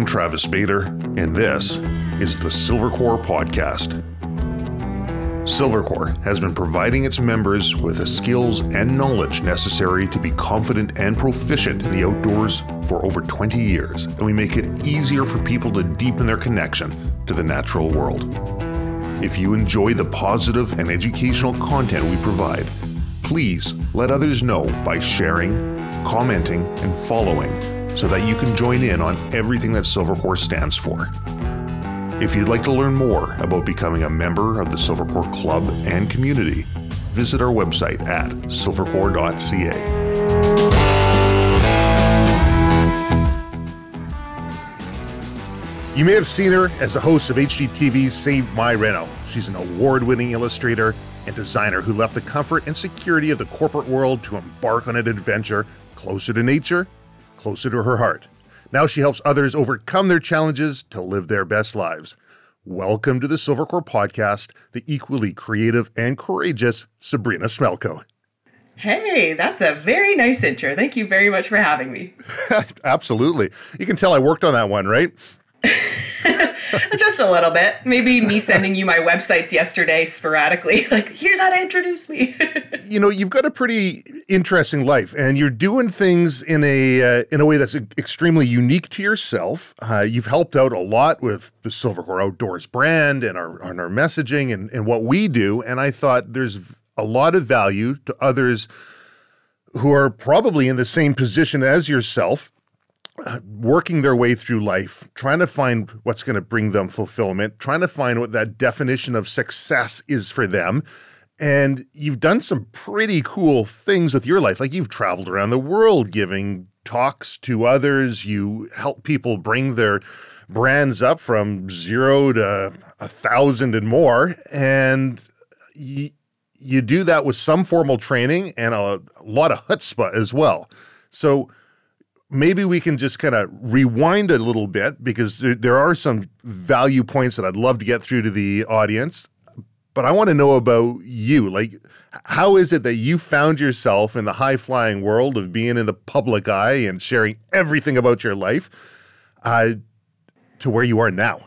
Travis Bader, and this is the Silvercore Podcast. Silvercore has been providing its members with the skills and knowledge necessary to be confident and proficient in the outdoors for over 20 years, and we make it easier for people to deepen their connection to the natural world. If you enjoy the positive and educational content we provide, please let others know by sharing, commenting, and following so that you can join in on everything that Silvercore stands for. If you'd like to learn more about becoming a member of the Silvercore Club and community, visit our website at silvercore.ca. You may have seen her as a host of HGTV's Save My Reno. She's an award-winning illustrator and designer who left the comfort and security of the corporate world to embark on an adventure closer to nature, closer to her heart. Now she helps others overcome their challenges to live their best lives. Welcome to the Silvercore Podcast, the equally creative and courageous Sabrina Smelko. Hey, that's a very nice intro. Thank you very much for having me. Absolutely. You can tell I worked on that one, right? Just a little bit. Maybe me sending you my websites yesterday sporadically. Like, here's how to introduce me. You know, you've got a pretty interesting life, and you're doing things in a way that's extremely unique to yourself. You've helped out a lot with the Silvercore Outdoors brand and our messaging and what we do. And I thought there's a lot of value to others who are probably in the same position as yourself, working their way through life, trying to find what's going to bring them fulfillment, trying to find what that definition of success is for them. And you've done some pretty cool things with your life. Like, you've traveled around the world giving talks to others. You help people bring their brands up from 0 to 1,000 and more. And you do that with some formal training and a lot of chutzpah as well. So maybe we can just kind of rewind a little bit, because there are some value points that I'd love to get through to the audience. But I want to know about you. Like, how is it that you found yourself in the high-flying world of being in the public eye and sharing everything about your life to where you are now?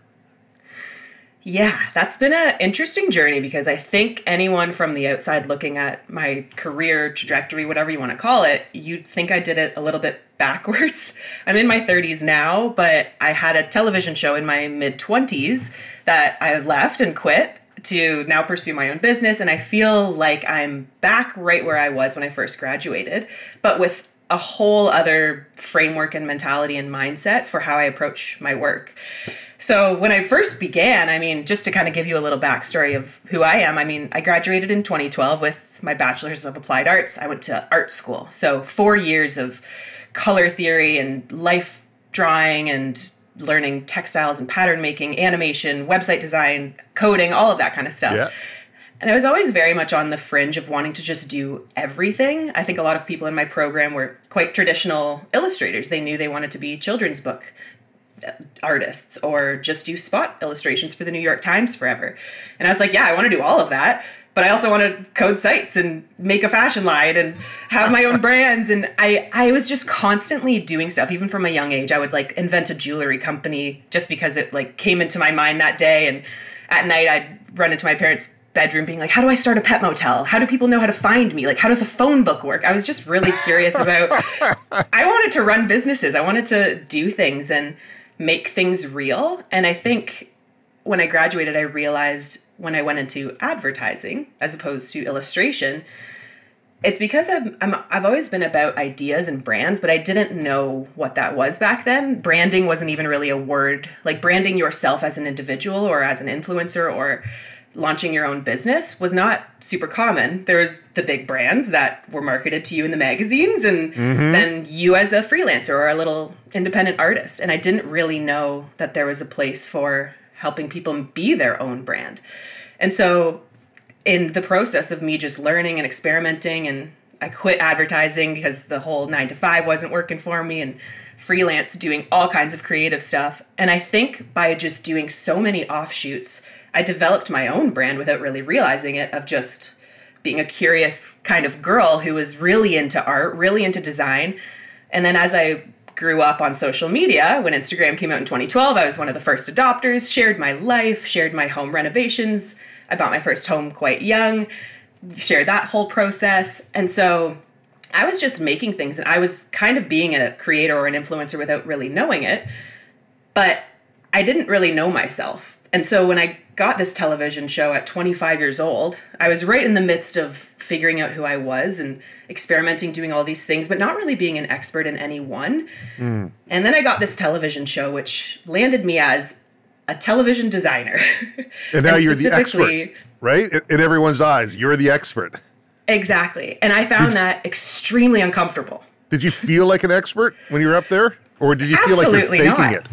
Yeah, that's been an interesting journey, because I think anyone from the outside looking at my career trajectory, whatever you want to call it, you'd think I did it a little bit backwards. I'm in my 30s now, but I had a television show in my mid-20s that I left and quit to now pursue my own business. And I feel like I'm back right where I was when I first graduated, but with a whole other framework and mentality and mindset for how I approach my work. So when I first began, just to kind of give you a little backstory of who I am, I graduated in 2012 with my Bachelor's of Applied Arts. I went to art school. So 4 years of color theory and life drawing and learning textiles and pattern making, animation, website design, coding, all of that kind of stuff. Yeah. And I was always very much on the fringe of wanting to just do everything. I think a lot of people in my program were quite traditional illustrators. They knew they wanted to be children's book artists or just do spot illustrations for the New York Times forever. And I was like, yeah, I want to do all of that, but I also want to code sites and make a fashion line and have my own brands. And I was just constantly doing stuff. Even from a young age, I would invent a jewelry company just because it came into my mind that day. And at night I'd run into my parents' bedroom being like, how do I start a pet motel? How do people know how to find me? How does a phone book work? I was just really curious about, I wanted to run businesses. I wanted to do things and make things real. And I think when I graduated, I realized when I went into advertising as opposed to illustration, it's because I've always been about ideas and brands, but I didn't know what that was back then. Branding wasn't even really a word. Branding yourself as an individual or as an influencer or launching your own business was not super common. There was the big brands that were marketed to you in the magazines, and then you as a freelancer or a little independent artist. And I didn't really know that there was a place for helping people be their own brand. And so in the process of me just learning and experimenting, and I quit advertising because the whole 9-to-5 wasn't working for me, and freelance doing all kinds of creative stuff. And I think by just doing so many offshoots, I developed my own brand without really realizing it, of just being a curious kind of girl who was really into art, really into design. And then as I grew up on social media. When Instagram came out in 2012, I was one of the first adopters, shared my life, shared my home renovations. I bought my first home quite young, shared that whole process. And so I was just making things, and I was kind of being a creator or an influencer without really knowing it. But I didn't really know myself. And so when I got this television show at 25 years old, I was right in the midst of figuring out who I was and experimenting, doing all these things, but not really being an expert in any one. And then I got this television show, which landed me as a television designer. And now you're the expert, right? In everyone's eyes, you're the expert. Exactly. And I found that extremely uncomfortable. Did you feel like an expert when you were up there? Or did you feel like you're faking it?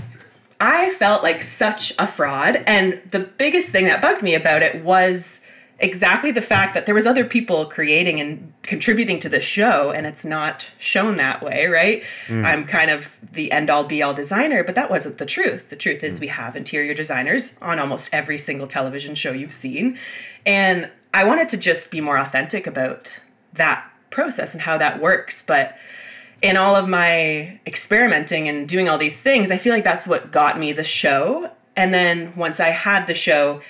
I felt like such a fraud. And the biggest thing that bugged me about it was exactly the fact that there was other people creating and contributing to the show, and it's not shown that way, right? I'm kind of the end-all be-all designer, but that wasn't the truth. The truth is we have interior designers on almost every single television show you've seen. And I wanted to just be more authentic about that process and how that works. But in all of my experimenting and doing all these things, I feel like that's what got me the show. And then once I had the show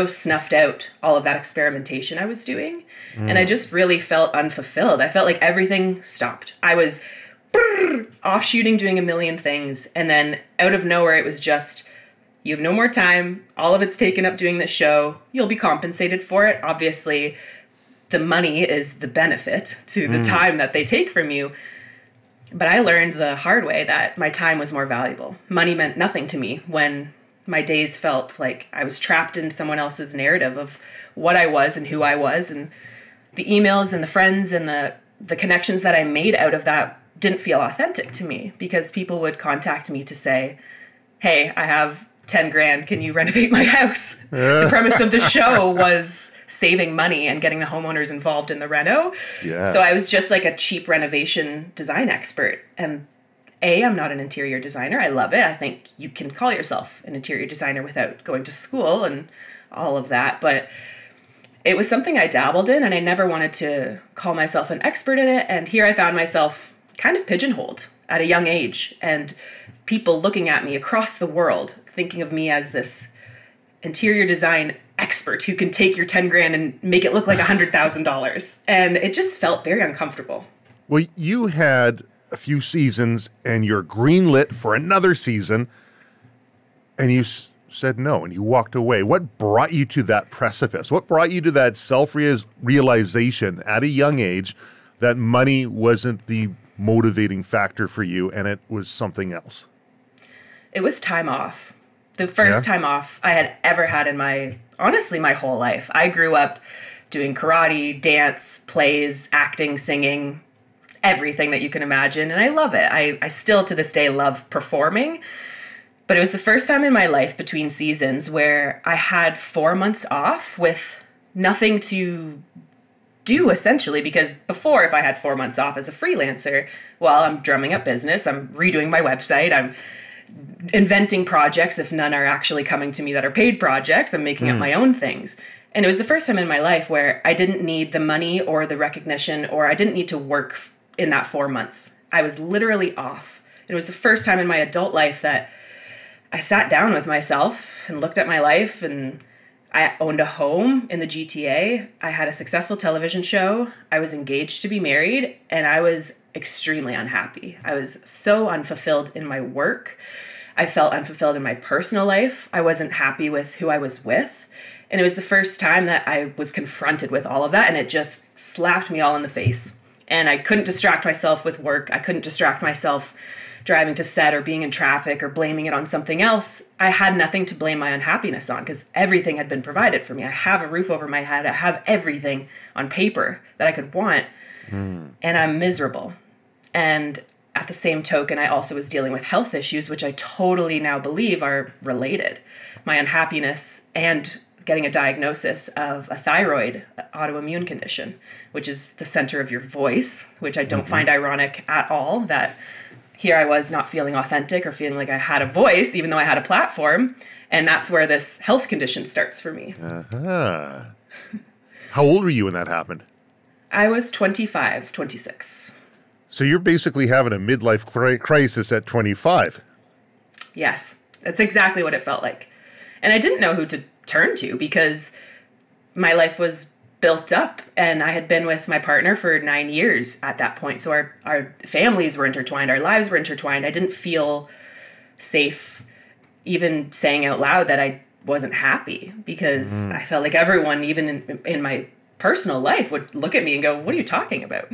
snuffed out all of that experimentation I was doing. And I just really felt unfulfilled. I felt like everything stopped. I was off shooting, doing a million things. And then out of nowhere, it was just, you have no more time. All of it's taken up doing this show. You'll be compensated for it. Obviously, the money is the benefit to the time that they take from you. But I learned the hard way that my time was more valuable. Money meant nothing to me when my days felt like I was trapped in someone else's narrative of what I was and who I was. And the emails and the friends and the connections that I made out of that didn't feel authentic to me, because people would contact me to say, hey, I have 10 grand. Can you renovate my house? The premise of the show was saving money and getting the homeowners involved in the reno. Yeah. So I was just like a cheap renovation design expert. And I'm not an interior designer. I love it. I think you can call yourself an interior designer without going to school and all of that. But it was something I dabbled in, and I never wanted to call myself an expert in it. And here I found myself kind of pigeonholed at a young age, and people looking at me across the world, thinking of me as this interior design expert who can take your 10 grand and make it look like $100,000. And it just felt very uncomfortable. Well, you had a few seasons and you're greenlit for another season, and you said no and you walked away. What brought you to that precipice? What brought you to that self-realization at a young age that money wasn't the motivating factor for you and it was something else? It was time off. The first time off I had ever had in my whole life. I grew up doing karate, dance, plays, acting, singing, everything that you can imagine. And I love it. I still to this day love performing. But it was the first time in my life between seasons where I had 4 months off with nothing to do, essentially, because before, if I had 4 months off as a freelancer, well, I'm drumming up business, I'm redoing my website, I'm inventing projects, if none are actually coming to me that are paid projects, I'm making up my own things. And it was the first time in my life where I didn't need the money or the recognition, or I didn't need to work in that 4 months. I was literally off. It was the first time in my adult life that I sat down with myself and looked at my life, and I owned a home in the GTA. I had a successful television show. I was engaged to be married, and I was extremely unhappy. I was so unfulfilled in my work. I felt unfulfilled in my personal life. I wasn't happy with who I was with. And it was the first time that I was confronted with all of that, and it just slapped me all in the face. And I couldn't distract myself with work. I couldn't distract myself driving to set or being in traffic or blaming it on something else. I had nothing to blame my unhappiness on because everything had been provided for me. I have a roof over my head. I have everything on paper that I could want. And I'm miserable. And at the same token, I also was dealing with health issues, which I totally now believe are related. My unhappiness and getting a diagnosis of a thyroid autoimmune condition, which is the center of your voice, which I don't find ironic at all, that here I was not feeling authentic or feeling like I had a voice, even though I had a platform. And that's where this health condition starts for me. How old were you when that happened? I was 25, 26. So you're basically having a midlife crisis at 25. Yes, that's exactly what it felt like. And I didn't know who to turn to because my life was built up and I had been with my partner for 9 years at that point. So our families were intertwined, our lives were intertwined. I didn't feel safe even saying out loud that I wasn't happy because I felt like everyone, even in my personal life, would look at me and go, what are you talking about?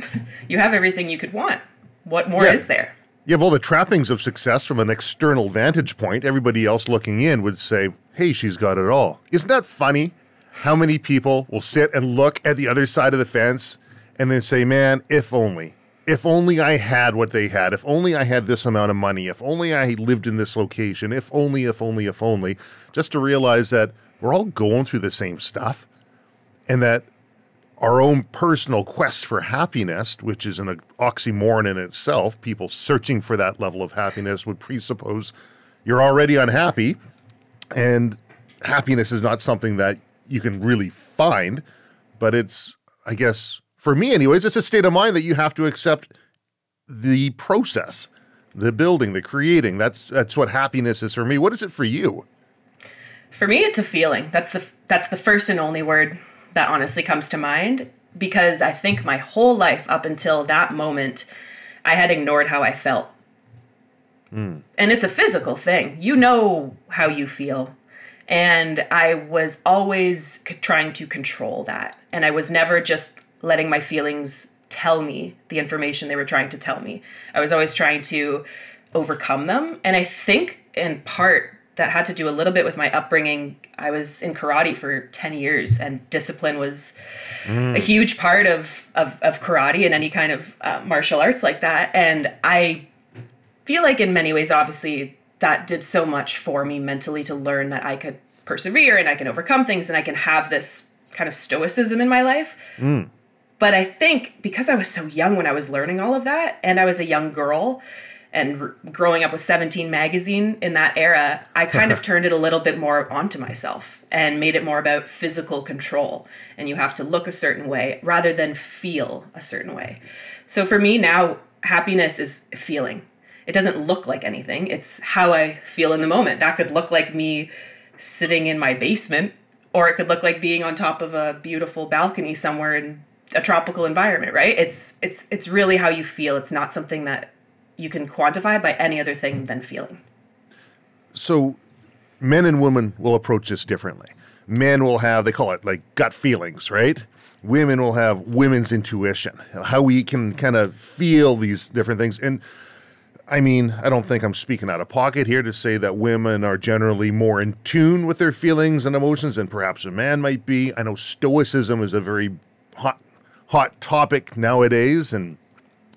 You have everything you could want. What more is there? You have all the trappings of success from an external vantage point. Everybody else looking in would say, hey, she's got it all. Isn't that funny? How many people will sit and look at the other side of the fence and then say, man, if only I had what they had, if only I had this amount of money, if only I lived in this location, if only, just to realize that we're all going through the same stuff and that our own personal quest for happiness, which is an oxymoron in itself, people searching for that level of happiness would presuppose you're already unhappy, and happiness is not something that you can really find, but it's, I guess, for me anyways, it's a state of mind that you have to accept the process, the building, the creating. That's what happiness is for me. What is it for you? For me, it's a feeling. That's the first and only word that honestly comes to mind, because I think my whole life up until that moment, I had ignored how I felt. And it's a physical thing. You know how you feel. And I was always trying to control that. And I was never just letting my feelings tell me the information they were trying to tell me. I was always trying to overcome them. And I think in part that had to do a little bit with my upbringing. I was in karate for 10 years and discipline was a huge part of karate and any kind of martial arts like that. And I feel like in many ways, obviously, that did so much for me mentally to learn that I could persevere and I can overcome things and I can have this kind of stoicism in my life. But I think because I was so young when I was learning all of that, and I was a young girl, and growing up with 17 magazine in that era, I kind of turned it a little bit more onto myself and made it more about physical control. And you have to look a certain way rather than feel a certain way. So for me now, happiness is a feeling. It doesn't look like anything. It's how I feel in the moment. That could look like me sitting in my basement, or it could look like being on top of a beautiful balcony somewhere in a tropical environment, right? It's really how you feel. It's not something that you can quantify by any other thing than feeling. So men and women will approach this differently. Men will have, they call it like gut feelings, right? Women will have women's intuition, how we can kind of feel these different things. And I mean, I don't think I'm speaking out of pocket here to say that women are generally more in tune with their feelings and emotions than perhaps a man might be. I know stoicism is a very hot topic nowadays, and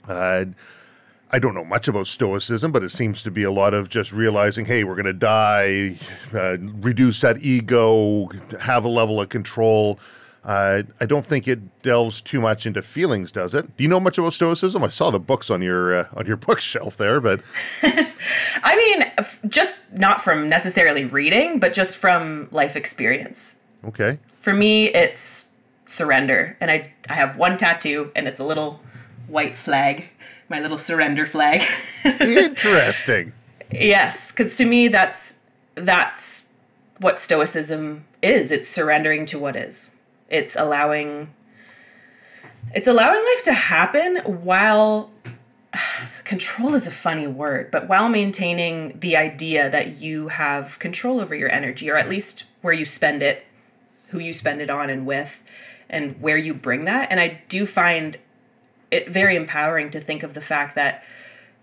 I don't know much about stoicism, but it seems to be a lot of just realizing, hey, we're going to die, reduce that ego, have a level of control. I don't think it delves too much into feelings, does it? Do you know much about stoicism? I saw the books on your bookshelf there, but I mean, just not from necessarily reading, but just from life experience. Okay. For me, it's surrender, and I have one tattoo, and it's a little white flag. My little surrender flag. Interesting. Yes, because to me, that's what stoicism is. It's surrendering to what is. It's allowing life to happen while control is a funny word, but while maintaining the idea that you have control over your energy, or at least where you spend it, who you spend it on and with, and where you bring that. And I do find it very empowering to think of the fact that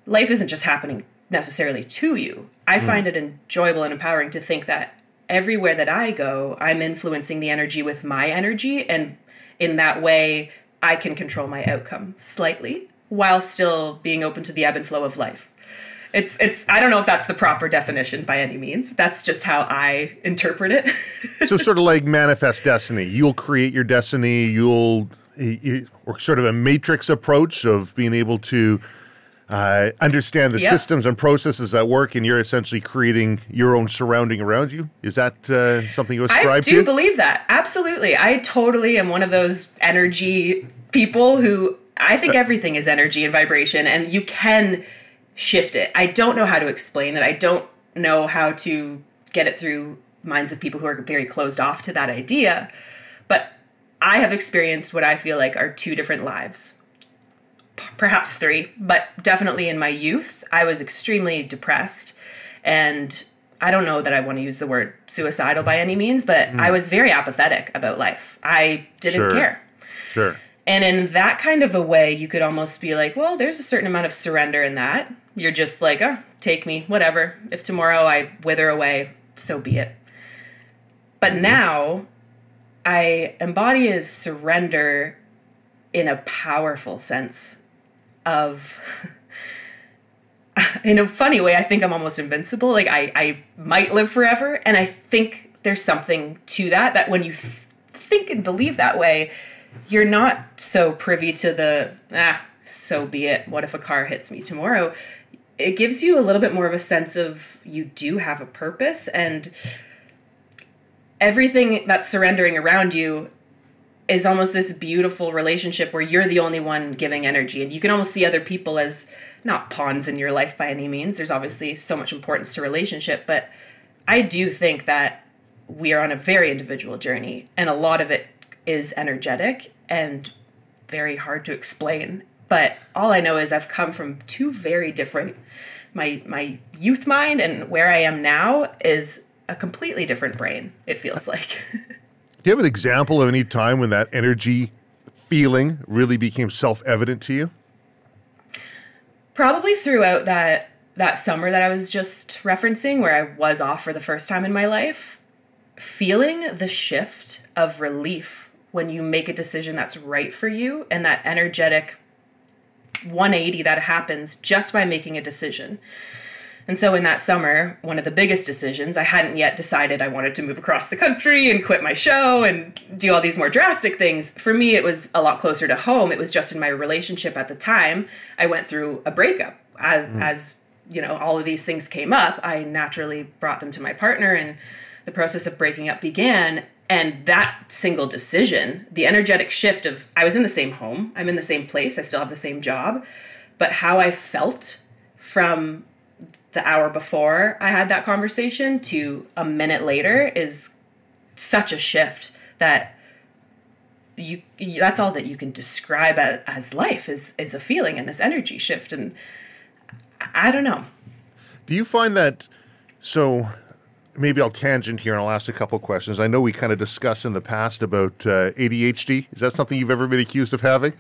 life isn't just happening necessarily to you. I find it enjoyable and empowering to think that everywhere that I go, I'm influencing the energy with my energy. And in that way, I can control my outcome slightly while still being open to the ebb and flow of life. It's I don't know if that's the proper definition by any means. That's just how I interpret it. So sort of like manifest destiny. You'll create your destiny. Or sort of a matrix approach of being able to understand the systems and processes that work, and you're essentially creating your own surrounding around you. Is that something you ascribe to? I do believe that. Absolutely. I totally am one of those energy people who I think everything is energy and vibration, and you can shift it. I don't know how to explain it. I don't know how to get it through minds of people who are very closed off to that idea. But I have experienced what I feel like are two different lives. Perhaps three, but definitely in my youth, I was extremely depressed. And I don't know that I want to use the word suicidal by any means, but I was very apathetic about life. I didn't care. Sure. And in that kind of a way, you could almost be like, well, there's a certain amount of surrender in that. You're just like, oh, take me, whatever. If tomorrow I wither away, so be it. But now I embody a surrender in a powerful sense of, in a funny way, I think I'm almost invincible. Like I might live forever. And I think there's something to that when you think and believe that way, you're not so privy to the, so be it. What if a car hits me tomorrow? It gives you a little bit more of a sense of you do have a purpose, and everything that's surrendering around you is almost this beautiful relationship where you're the only one giving energy, and you can almost see other people as not pawns in your life by any means. There's obviously so much importance to relationship, but I do think that we are on a very individual journey, and a lot of it is energetic and very hard to explain. But all I know is I've come from two very different, my youth mind and where I am now is a completely different brain, it feels like. Do you have an example of any time when that energy feeling really became self-evident to you? Probably throughout that summer that I was just referencing, where I was off for the first time in my life, feeling the shift of relief when you make a decision that's right for you, and that energetic 180 that happens just by making a decision. And so in that summer, one of the biggest decisions, I hadn't yet decided I wanted to move across the country and quit my show and do all these more drastic things. For me, it was a lot closer to home. It was just in my relationship at the time. I went through a breakup. As you know, all of these things came up, I naturally brought them to my partner, and the process of breaking up began. And that single decision, the energetic shift of, I was in the same home, I'm in the same place, I still have the same job, but how I felt from the hour before I had that conversation to a minute later is such a shift that that's all that you can describe as life is a feeling and this energy shift. And I don't know. Do you find that, so maybe I'll tangent here and I'll ask a couple of questions. I know we kind of discussed in the past about ADHD. Is that something you've ever been accused of having?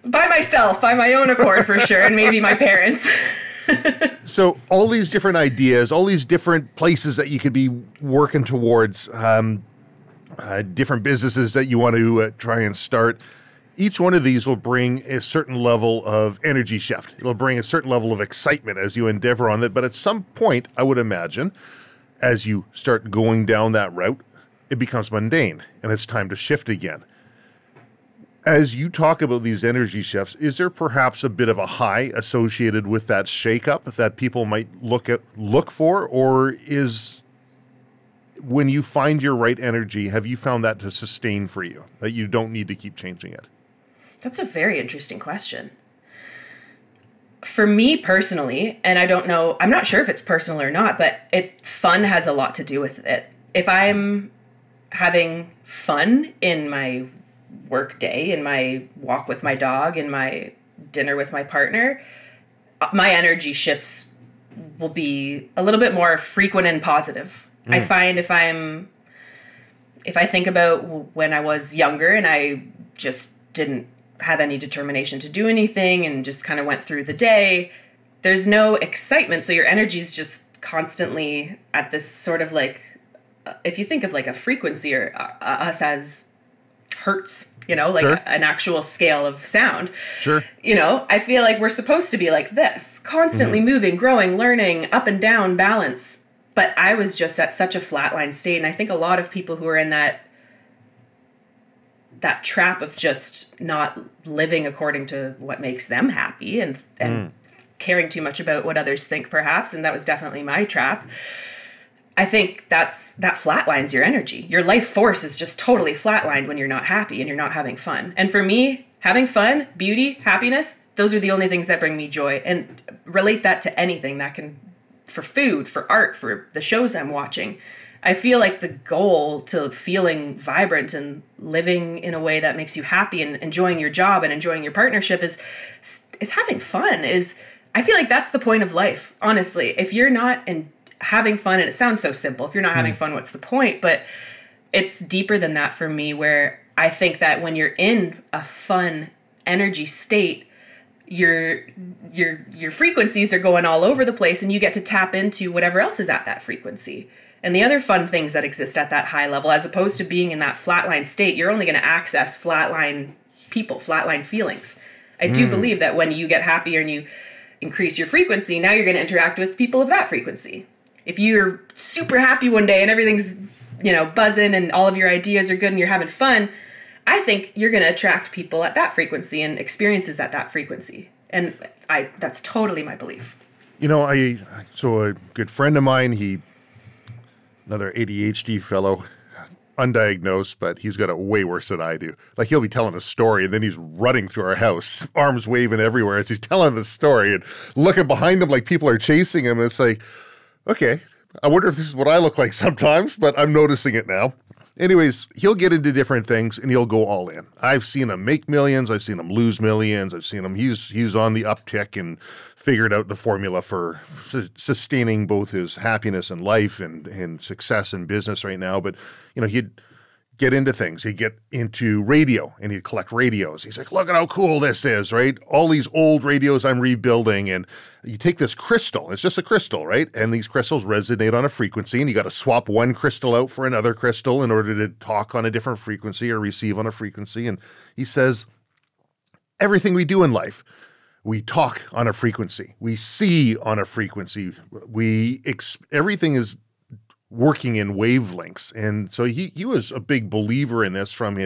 By myself, by my own accord for sure, and maybe my parents. So all these different ideas, all these different places that you could be working towards, different businesses that you want to try and start, each one of these will bring a certain level of energy shift. It'll bring a certain level of excitement as you endeavor on it. But at some point, I would imagine, as you start going down that route, it becomes mundane and it's time to shift again. As you talk about these energy shifts, is there perhaps a bit of a high associated with that shakeup that people might look for? Or is, when you find your right energy, have you found that to sustain for you, that you don't need to keep changing it? That's a very interesting question. For me personally, and I don't know, I'm not sure if it's personal or not, but fun has a lot to do with it. If I'm having fun in my work day, in my walk with my dog, in my dinner with my partner, my energy shifts will be a little bit more frequent and positive. I find if I think about when I was younger and I just didn't have any determination to do anything and just kind of went through the day, there's no excitement. So your energy is just constantly at this sort of like, if you think of like a frequency or us as hertz, you know, like Sure. an actual scale of sound. Sure. You know, I feel like we're supposed to be like this, constantly moving, growing, learning, up and down, balance. But I was just at such a flatline state. And I think a lot of people who are in that trap of just not living according to what makes them happy and caring too much about what others think, perhaps. And that was definitely my trap. I think that flatlines your energy. Your life force is just totally flatlined when you're not happy and you're not having fun. And for me, Having fun, beauty, happiness, those are the only things that bring me joy. And relate that to anything that can, for food, for art, for the shows I'm watching. I feel like the goal to feeling vibrant and living in a way that makes you happy and enjoying your job and enjoying your partnership is having fun. I feel like that's the point of life, honestly. If you're not having fun, and it sounds so simple, if you're not having fun, what's the point? But it's deeper than that for me, where I think that when you're in a fun energy state, your frequencies are going all over the place, and you get to tap into whatever else is at that frequency. And the other fun things that exist at that high level, as opposed to being in that flatline state, you're only going to access flatline people, flatline feelings. I do believe that when you get happier and you increase your frequency, now you're going to interact with people of that frequency. If you're super happy one day and everything's, buzzing and all of your ideas are good and you're having fun, I think you're going to attract people at that frequency and experiences at that frequency. And that's totally my belief. So a good friend of mine, another ADHD fellow, undiagnosed, but he's got it way worse than I do. Like, he'll be telling a story and then he's running through our house, arms waving everywhere as he's telling the story and looking behind him like people are chasing him. And it's like, okay, I wonder if this is what I look like sometimes, but I'm noticing it now. Anyways, he'll get into different things and he'll go all in. I've seen him make millions. I've seen him lose millions. I've seen him, he's on the uptick and figured out the formula for sustaining both his happiness in life and success in business right now. But, he'd get into things. He'd get into radio and he'd collect radios. He's like, look at how cool this is, right? All these old radios I'm rebuilding. And you take this crystal, it's just a crystal, right? And these crystals resonate on a frequency, and you got to swap one crystal out for another crystal in order to talk on a different frequency or receive on a frequency. And he says, everything we do in life, we talk on a frequency, we see on a frequency, everything is working in wavelengths. And so he was a big believer in this from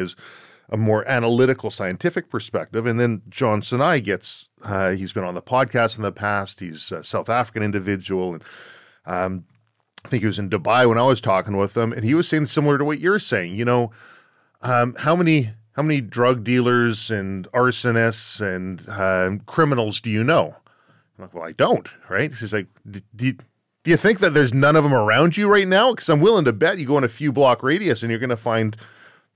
a more analytical, scientific perspective. And then John Sinai he's been on the podcast in the past. He's a South African individual. And I think he was in Dubai when I was talking with him. And he was saying similar to what you're saying, how many drug dealers and arsonists and criminals do you know? I'm like, well, I don't, right? He's like, do you think that there's none of them around you right now? Because I'm willing to bet you go in a few block radius and you're going to find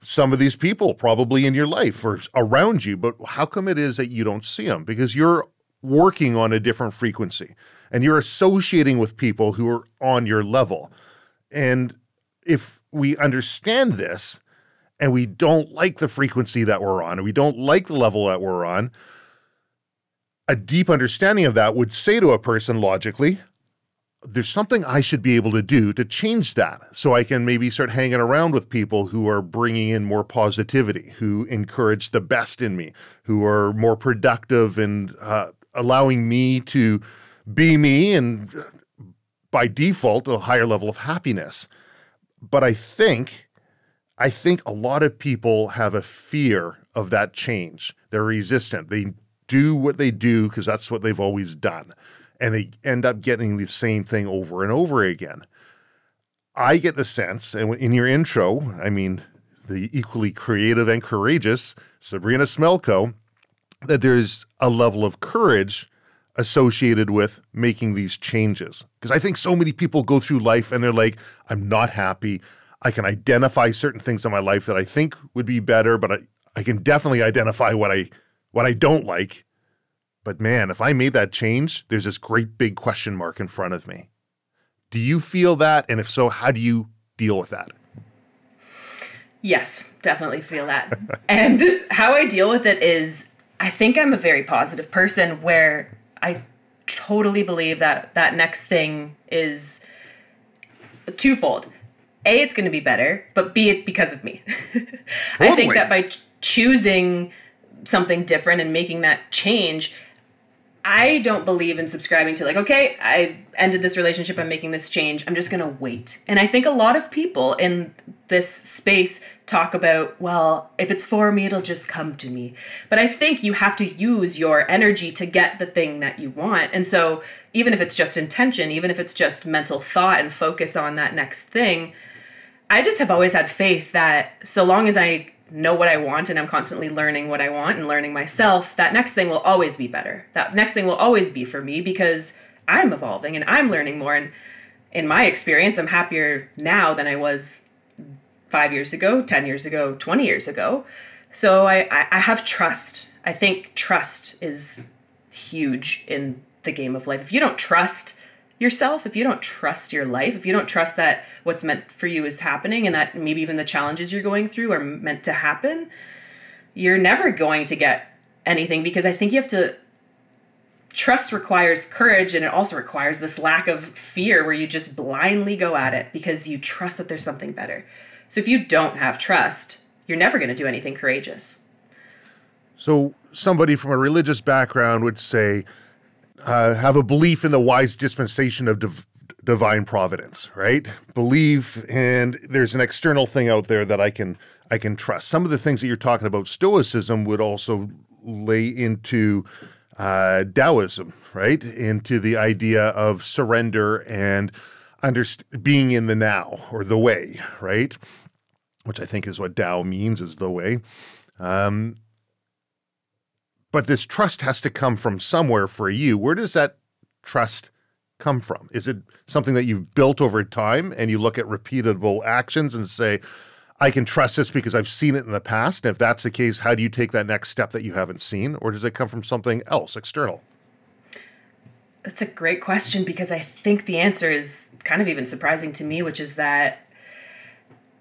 some of these people probably in your life or around you. But how come it is that you don't see them? Because you're working on a different frequency and you're associating with people who are on your level. And if we understand this and we don't like the frequency that we're on, and we don't like the level that we're on, a deep understanding of that would say to a person logically, there's something I should be able to do to change that, so I can maybe start hanging around with people who are bringing in more positivity, who encourage the best in me, who are more productive and allowing me to be me and by default a higher level of happiness. But I think a lot of people have a fear of that change. They're resistant. They do what they do because that's what they've always done. And they end up getting the same thing over and over again. I get the sense, and in your intro, the equally creative and courageous Sabrina Smelko, that there's a level of courage associated with making these changes. Because I think so many people go through life and they're like, I'm not happy. I can identify certain things in my life that I think would be better, but I can definitely identify what I don't like. But man, if I made that change, there's this great big question mark in front of me. Do you feel that? And if so, how do you deal with that? Yes, definitely feel that. And how I deal with it is, I think I'm a very positive person where I totally believe that that next thing is twofold. A, it's going to be better, but B, it's because of me. Totally. I think that by choosing something different and making that change, I don't believe in subscribing to okay, I ended this relationship, I'm making this change, I'm just going to wait. And I think a lot of people in this space talk about, well, if it's for me, it'll just come to me. But I think you have to use your energy to get the thing that you want. And so even if it's just intention, even if it's just mental thought and focus on that next thing, I just have always had faith that so long as I know what I want and I'm constantly learning what I want and learning myself, that next thing will always be better. That next thing will always be for me because I'm evolving and I'm learning more. And in my experience, I'm happier now than I was 5 years ago, 10 years ago, 20 years ago. So I have trust. I think trust is huge in the game of life. If you don't trust yourself, if you don't trust your life, if you don't trust that what's meant for you is happening and that maybe even the challenges you're going through are meant to happen, you're never going to get anything, because I think you have to trust requires courage, and it also requires this lack of fear where you just blindly go at it because you trust that there's something better. So if you don't have trust, you're never going to do anything courageous. So somebody from a religious background would say, have a belief in the wise dispensation of divine providence, right? Believe, and there's an external thing out there that I can trust. Some of the things that you're talking about, Stoicism, would also lay into Taoism, right? Into the idea of surrender and being in the now, or the way, right? Which I think is what Tao means, is the way. But this trust has to come from somewhere for you. Where does that trust come from? Is it something that you've built over time and you look at repeatable actions and say, I can trust this because I've seen it in the past? And if that's the case, how do you take that next step that you haven't seen? Or does it come from something else, external? That's a great question, because I think the answer is kind of even surprising to me, which is that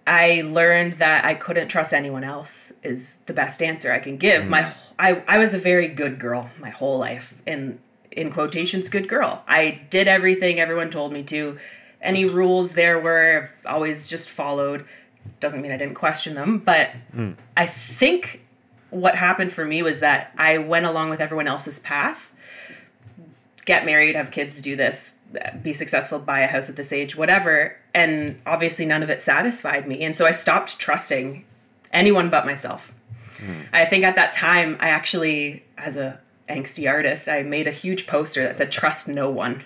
I learned that I couldn't trust anyone else is the best answer I can give. I was a very good girl my whole life. And in quotations, good girl. I did everything everyone told me to. Any rules there were, I've always just followed. Doesn't mean I didn't question them. But I think what happened for me was that I went along with everyone else's path. Get married, have kids, do this, be successful, buy a house at this age, whatever. And obviously none of it satisfied me. And so I stopped trusting anyone but myself. I think at that time, I actually, as a angsty artist, I made a huge poster that said, trust no one.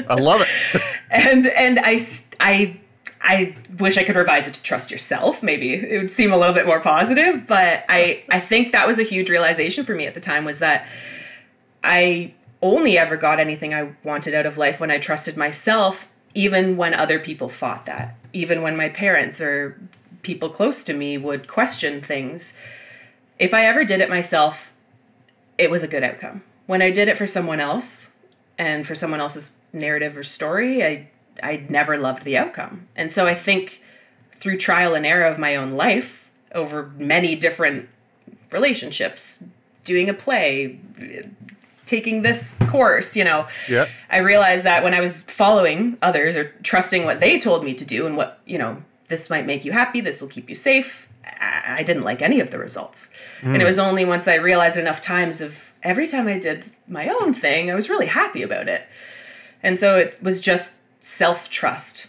I love it. and I wish I could revise it to trust yourself. Maybe it would seem a little bit more positive. But I think that was a huge realization for me at the time, was that I only ever got anything I wanted out of life when I trusted myself, even when other people thought that, even when my parents or people close to me would question things. If I ever did it myself, it was a good outcome. When I did it for someone else and for someone else's narrative or story, I never loved the outcome. And so I think through trial and error of my own life, over many different relationships, doing a play, taking this course, I realized that when I was following others or trusting what they told me to do and what, this might make you happy, this will keep you safe, I didn't like any of the results. And it was only once I realized enough times of every time I did my own thing, I was really happy about it. And so it was just self-trust.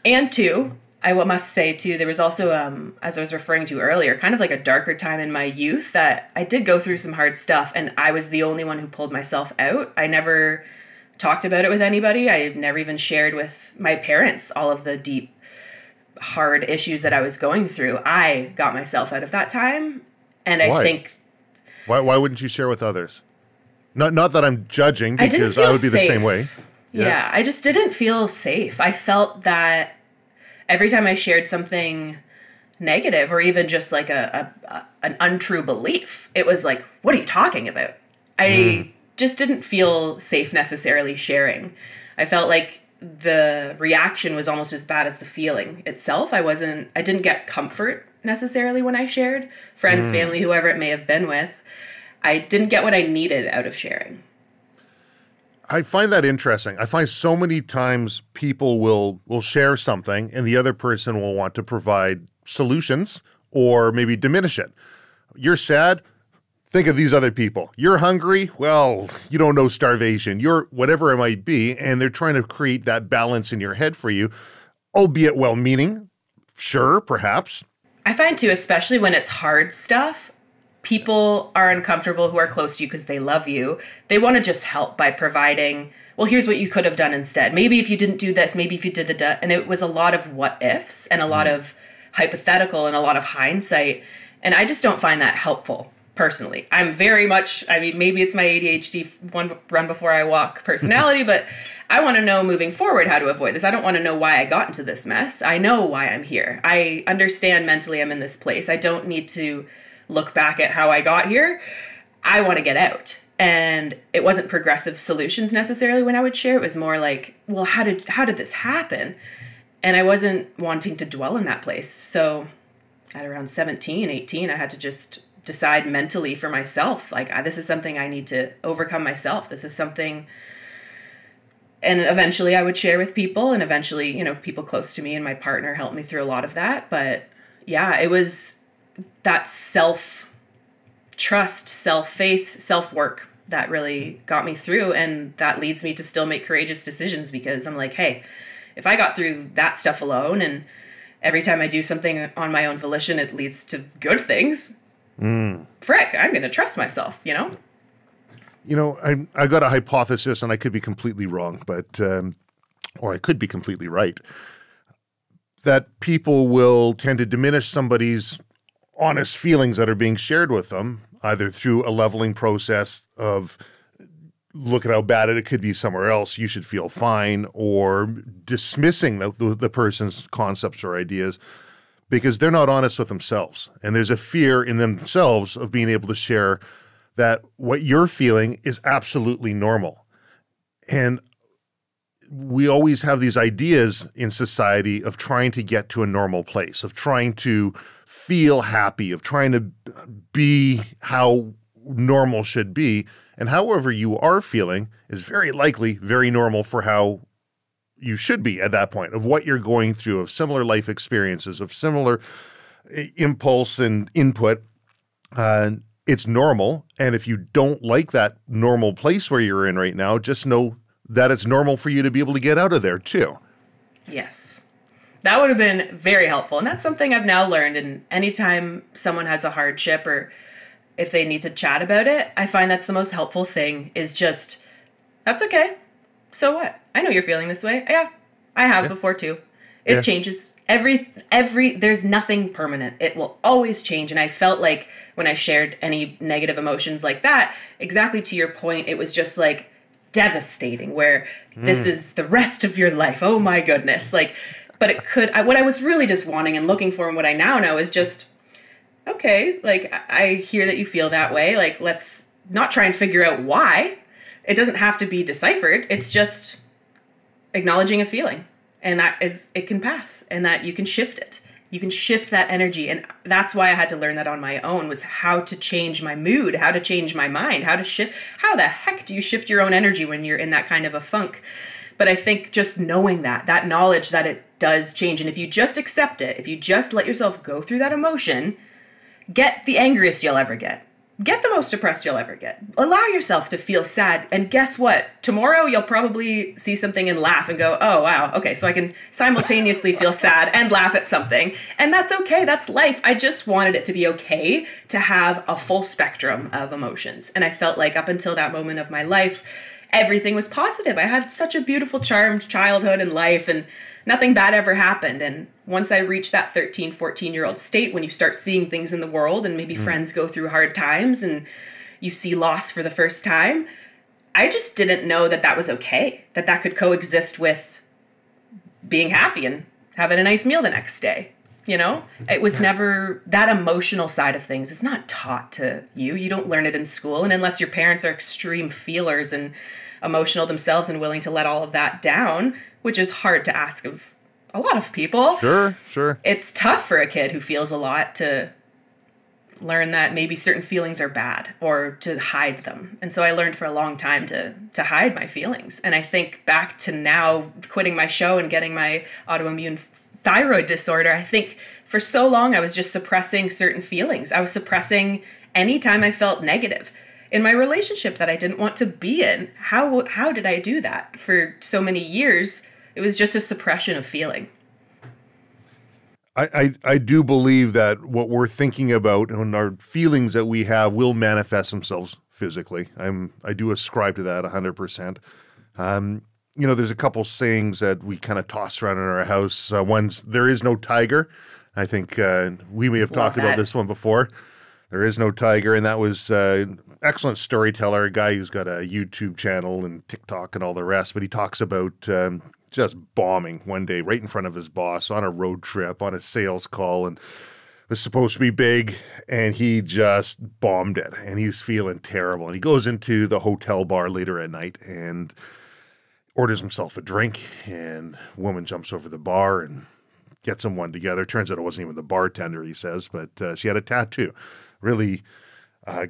And two, I must say too, there was also, as I was referring to earlier, kind of like a darker time in my youth that I did go through some hard stuff, and I was the only one who pulled myself out. I never talked about it with anybody. I never even shared with my parents all of the deep, hard issues that I was going through. I got myself out of that time, and I think... Why wouldn't you share with others? Not that I'm judging, because I would be the same way. Yeah, I just didn't feel safe. I felt that every time I shared something negative, or even just like an untrue belief, it was like, what are you talking about? I just didn't feel safe necessarily sharing. I felt like the reaction was almost as bad as the feeling itself. I didn't get comfort necessarily when I shared. Friends, family, whoever it may have been with. I didn't get what I needed out of sharing. I find that interesting. I find so many times people will share something and the other person will want to provide solutions or maybe diminish it. You're sad? Think of these other people. You're hungry? Well, you don't know starvation. You're whatever it might be, and they're trying to create that balance in your head for you, albeit well-meaning. Sure, perhaps. I find too, especially when it's hard stuff, people are uncomfortable who are close to you because they love you. They want to just help by providing, well, here's what you could have done instead. Maybe if you didn't do this, maybe if you did it. And it was a lot of what ifs and a lot of hypothetical and a lot of hindsight. And I just don't find that helpful personally. I'm very much, I mean, maybe it's my ADHD one run before I walk personality, but I want to know moving forward how to avoid this. I don't want to know why I got into this mess. I know why I'm here. I understand mentally I'm in this place. I don't need to look back at how I got here. I want to get out. And it wasn't progressive solutions necessarily when I would share. It was more like, well, how did this happen? And I wasn't wanting to dwell in that place. So at around 17, 18, I had to just decide mentally for myself, like, this is something I need to overcome myself. This is something, and eventually I would share with people, and eventually, you know, people close to me and my partner helped me through a lot of that. But yeah, it was that self-trust, self-faith, self-work that really got me through. And that leads me to still make courageous decisions, because I'm like, hey, if I got through that stuff alone, and every time I do something on my own volition, it leads to good things. Frick, I'm going to trust myself, you know? You know, I got a hypothesis, and I could be completely wrong, but, or I could be completely right, that people will tend to diminish somebody's honest feelings that are being shared with them, either through a leveling process of, look at how bad it could be somewhere else, you should feel fine, or dismissing the person's concepts or ideas because they're not honest with themselves. And there's a fear in themselves of being able to share that what you're feeling is absolutely normal. And we always have these ideas in society of trying to get to a normal place, of trying to feel happy, of trying to be how normal should be. And however you are feeling is very likely very normal for how you should be at that point, of what you're going through, of similar life experiences, of similar impulse and input. It's normal. And if you don't like that normal place where you're in right now, just know that it's normal for you to be able to get out of there too. Yes. That would have been very helpful. And that's something I've now learned. And anytime someone has a hardship, or if they need to chat about it, I find that's the most helpful thing, is just, that's okay. So what? I know you're feeling this way. Yeah, I have before too. It changes. There's nothing permanent. It will always change. And I felt like when I shared any negative emotions like that, exactly to your point, it was just like devastating, where this is the rest of your life. Oh my goodness. Like, but it could, what I was really just wanting and looking for, and what I now know is just, okay, like, I hear that you feel that way. Like, let's not try and figure out why. It doesn't have to be deciphered. It's just acknowledging a feeling, and that is, it can pass, and that you can shift it. You can shift that energy. And that's why I had to learn that on my own, was how to change my mood, how to change my mind, how to shift. How the heck do you shift your own energy when you're in that kind of a funk? But I think just knowing that knowledge that it does change. And if you just accept it, if you just let yourself go through that emotion, get the angriest you'll ever get. Get the most depressed you'll ever get. Allow yourself to feel sad. And guess what? Tomorrow you'll probably see something and laugh and go, oh, wow, okay, so I can simultaneously feel sad and laugh at something. And that's okay. That's life. I just wanted it to be okay to have a full spectrum of emotions. And I felt like up until that moment of my life, everything was positive. I had such a beautiful, charmed childhood and life, and nothing bad ever happened. And once I reached that 13, 14-year-old state, when you start seeing things in the world, and maybe friends go through hard times and you see loss for the first time, I just didn't know that that was okay, that that could coexist with being happy and having a nice meal the next day. You know, it was never, that emotional side of things is not taught to you. You don't learn it in school. And unless your parents are extreme feelers and emotional themselves and willing to let all of that down, which is hard to ask of a lot of people. Sure. It's tough for a kid who feels a lot to learn that maybe certain feelings are bad, or to hide them. And so I learned for a long time to hide my feelings. And I think back to now, quitting my show and getting my autoimmune thyroid disorder, I think for so long I was just suppressing certain feelings. I was suppressing any time I felt negative in my relationship that I didn't want to be in. How did I do that for so many years? It was just a suppression of feeling. I do believe that what we're thinking about and our feelings that we have will manifest themselves physically. I do ascribe to that 100%. You know, there's a couple sayings that we kind of toss around in our house. One's, there is no tiger. I think we may have Love talked about that. this one before. There is no tiger, and that was excellent storyteller, a guy who's got a YouTube channel and TikTok and all the rest, but he talks about just bombing one day right in front of his boss on a road trip, on a sales call, and it was supposed to be big, and he just bombed it, and he's feeling terrible. And he goes into the hotel bar later at night and orders himself a drink, and a woman jumps over the bar and gets him one together. Turns out it wasn't even the bartender, he says, but she had a tattoo. Really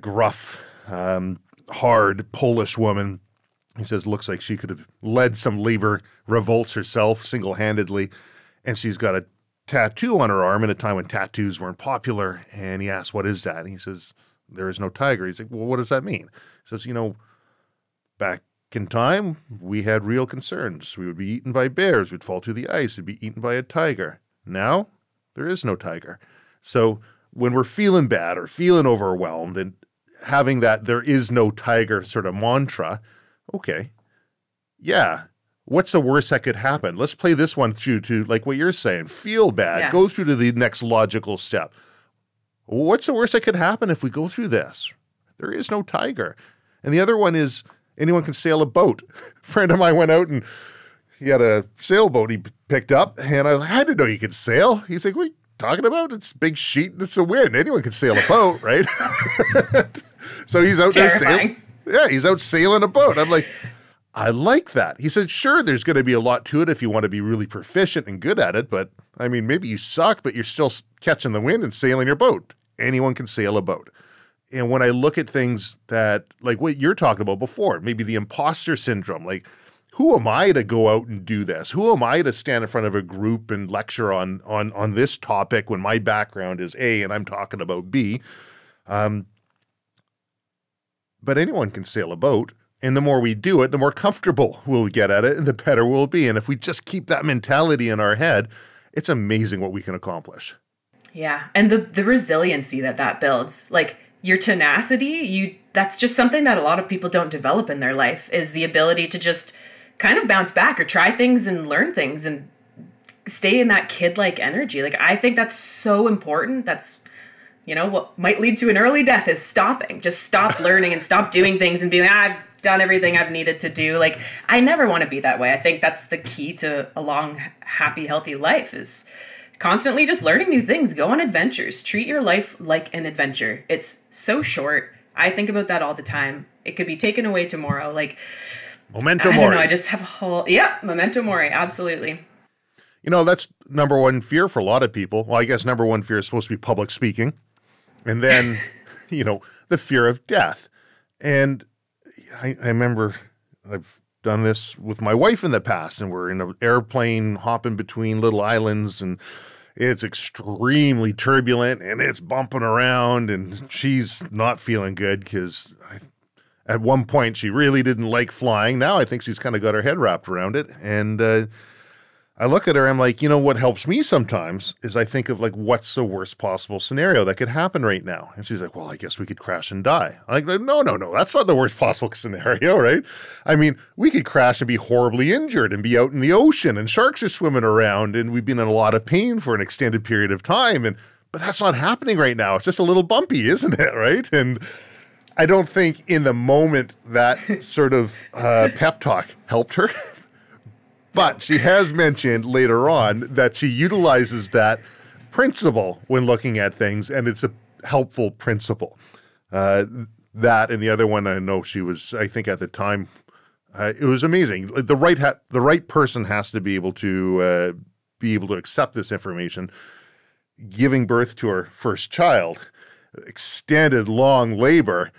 gruff, hard Polish woman. He says, looks like she could have led some labor revolts herself single-handedly. And she's got a tattoo on her arm in a time when tattoos weren't popular. And he asks, what is that? And he says, there is no tiger. He's like, well, what does that mean? He says, back in time, we had real concerns. We would be eaten by bears. We'd fall through the ice. We'd be eaten by a tiger. Now, there is no tiger. So when we're feeling bad or feeling overwhelmed and having that there is no tiger sort of mantra, okay, yeah, what's the worst that could happen? Let's play this one through to, like what you're saying, feel bad, go through to the next logical step. What's the worst that could happen if we go through this? There is no tiger. And the other one is anyone can sail a boat. A friend of mine went out and he had a sailboat he picked up, and I was like, I didn't know you could sail. He's like, what are you talking about? It's a big sheet and it's a wind. Anyone can sail a boat, right? So he's out there sailing. Yeah, he's out sailing a boat. I'm like, I like that. He said, sure, there's going to be a lot to it if you want to be really proficient and good at it, but I mean, maybe you suck, but you're still catching the wind and sailing your boat. Anyone can sail a boat. And when I look at things that, like what you're talking about before, maybe the imposter syndrome, like, who am I to go out and do this? Who am I to stand in front of a group and lecture on this topic when my background is A and I'm talking about B? But anyone can sail a boat. And the more we do it, the more comfortable we'll get at it and the better we'll be. And if we just keep that mentality in our head, it's amazing what we can accomplish. Yeah. And the resiliency that builds, like your tenacity, that's just something that a lot of people don't develop in their life, is the ability to just kind of bounce back or try things and learn things and stay in that kid-like energy. Like, I think that's so important. That's, what might lead to an early death is stopping. Just stop learning and stop doing things and being like, I've done everything I've needed to do. Like, I never want to be that way. I think that's the key to a long, happy, healthy life, is constantly just learning new things. Go on adventures. Treat your life like an adventure. It's so short. I think about that all the time. It could be taken away tomorrow. Like, Memento I mori. don't know. I just have a whole, memento mori. Absolutely. That's number one fear for a lot of people. Well, I guess number one fear is supposed to be public speaking. And then, the fear of death. And I remember I've done this with my wife in the past, and we're in an airplane hopping between little islands, and it's extremely turbulent and it's bumping around, and she's not feeling good because at one point she really didn't like flying. Now I think she's kind of got her head wrapped around it. And I look at her, I'm like, what helps me sometimes is I think of like, what's the worst possible scenario that could happen right now? And she's like, well, I guess we could crash and die. I'm like, no, that's not the worst possible scenario, right? I mean, we could crash and be horribly injured and be out in the ocean and sharks are swimming around and we've been in a lot of pain for an extended period of time. But that's not happening right now. It's just a little bumpy, isn't it, right? And I don't think in the moment that sort of pep talk helped her. But she has mentioned later on that she utilizes that principle when looking at things, and it's a helpful principle. That and the other one, I know she was, I think at the time, it was amazing. The right person has to be able to accept this information. Giving birth to her first child, extended long labor,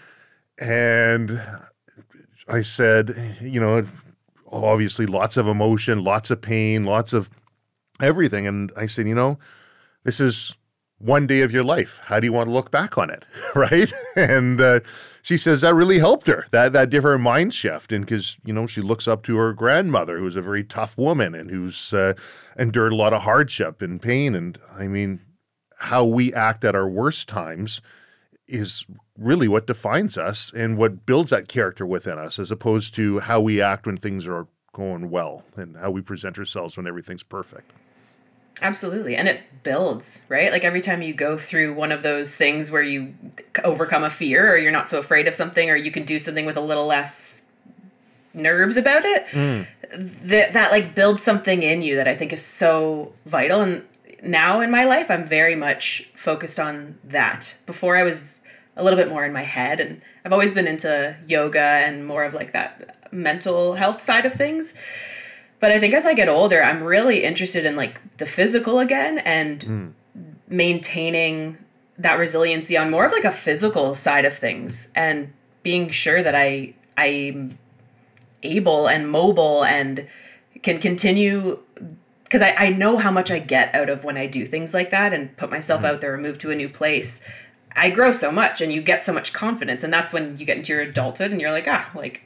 and I said, obviously lots of emotion, lots of pain, lots of everything. And I said, this is one day of your life. How do you want to look back on it? Right. And she says that really helped her, that different mind shift. And because, she looks up to her grandmother, who's a very tough woman and who's endured a lot of hardship and pain. And I mean, how we act at our worst times is really what defines us and what builds that character within us, as opposed to how we act when things are going well and how we present ourselves when everything's perfect. Absolutely. And it builds, right? Like every time you go through one of those things where you overcome a fear or you're not so afraid of something or you can do something with a little less nerves about it, that like builds something in you that I think is so vital. And now in my life, I'm very much focused on that. Before I was a little bit more in my head, and I've always been into yoga and more of like that mental health side of things. But I think as I get older, I'm really interested in like the physical again and maintaining that resiliency on more of like a physical side of things and being sure that I'm able and mobile and can continue, because I know how much I get out of when I do things like that and put myself out there or move to a new place. I grow so much and you get so much confidence, and that's when you get into your adulthood and you're like, like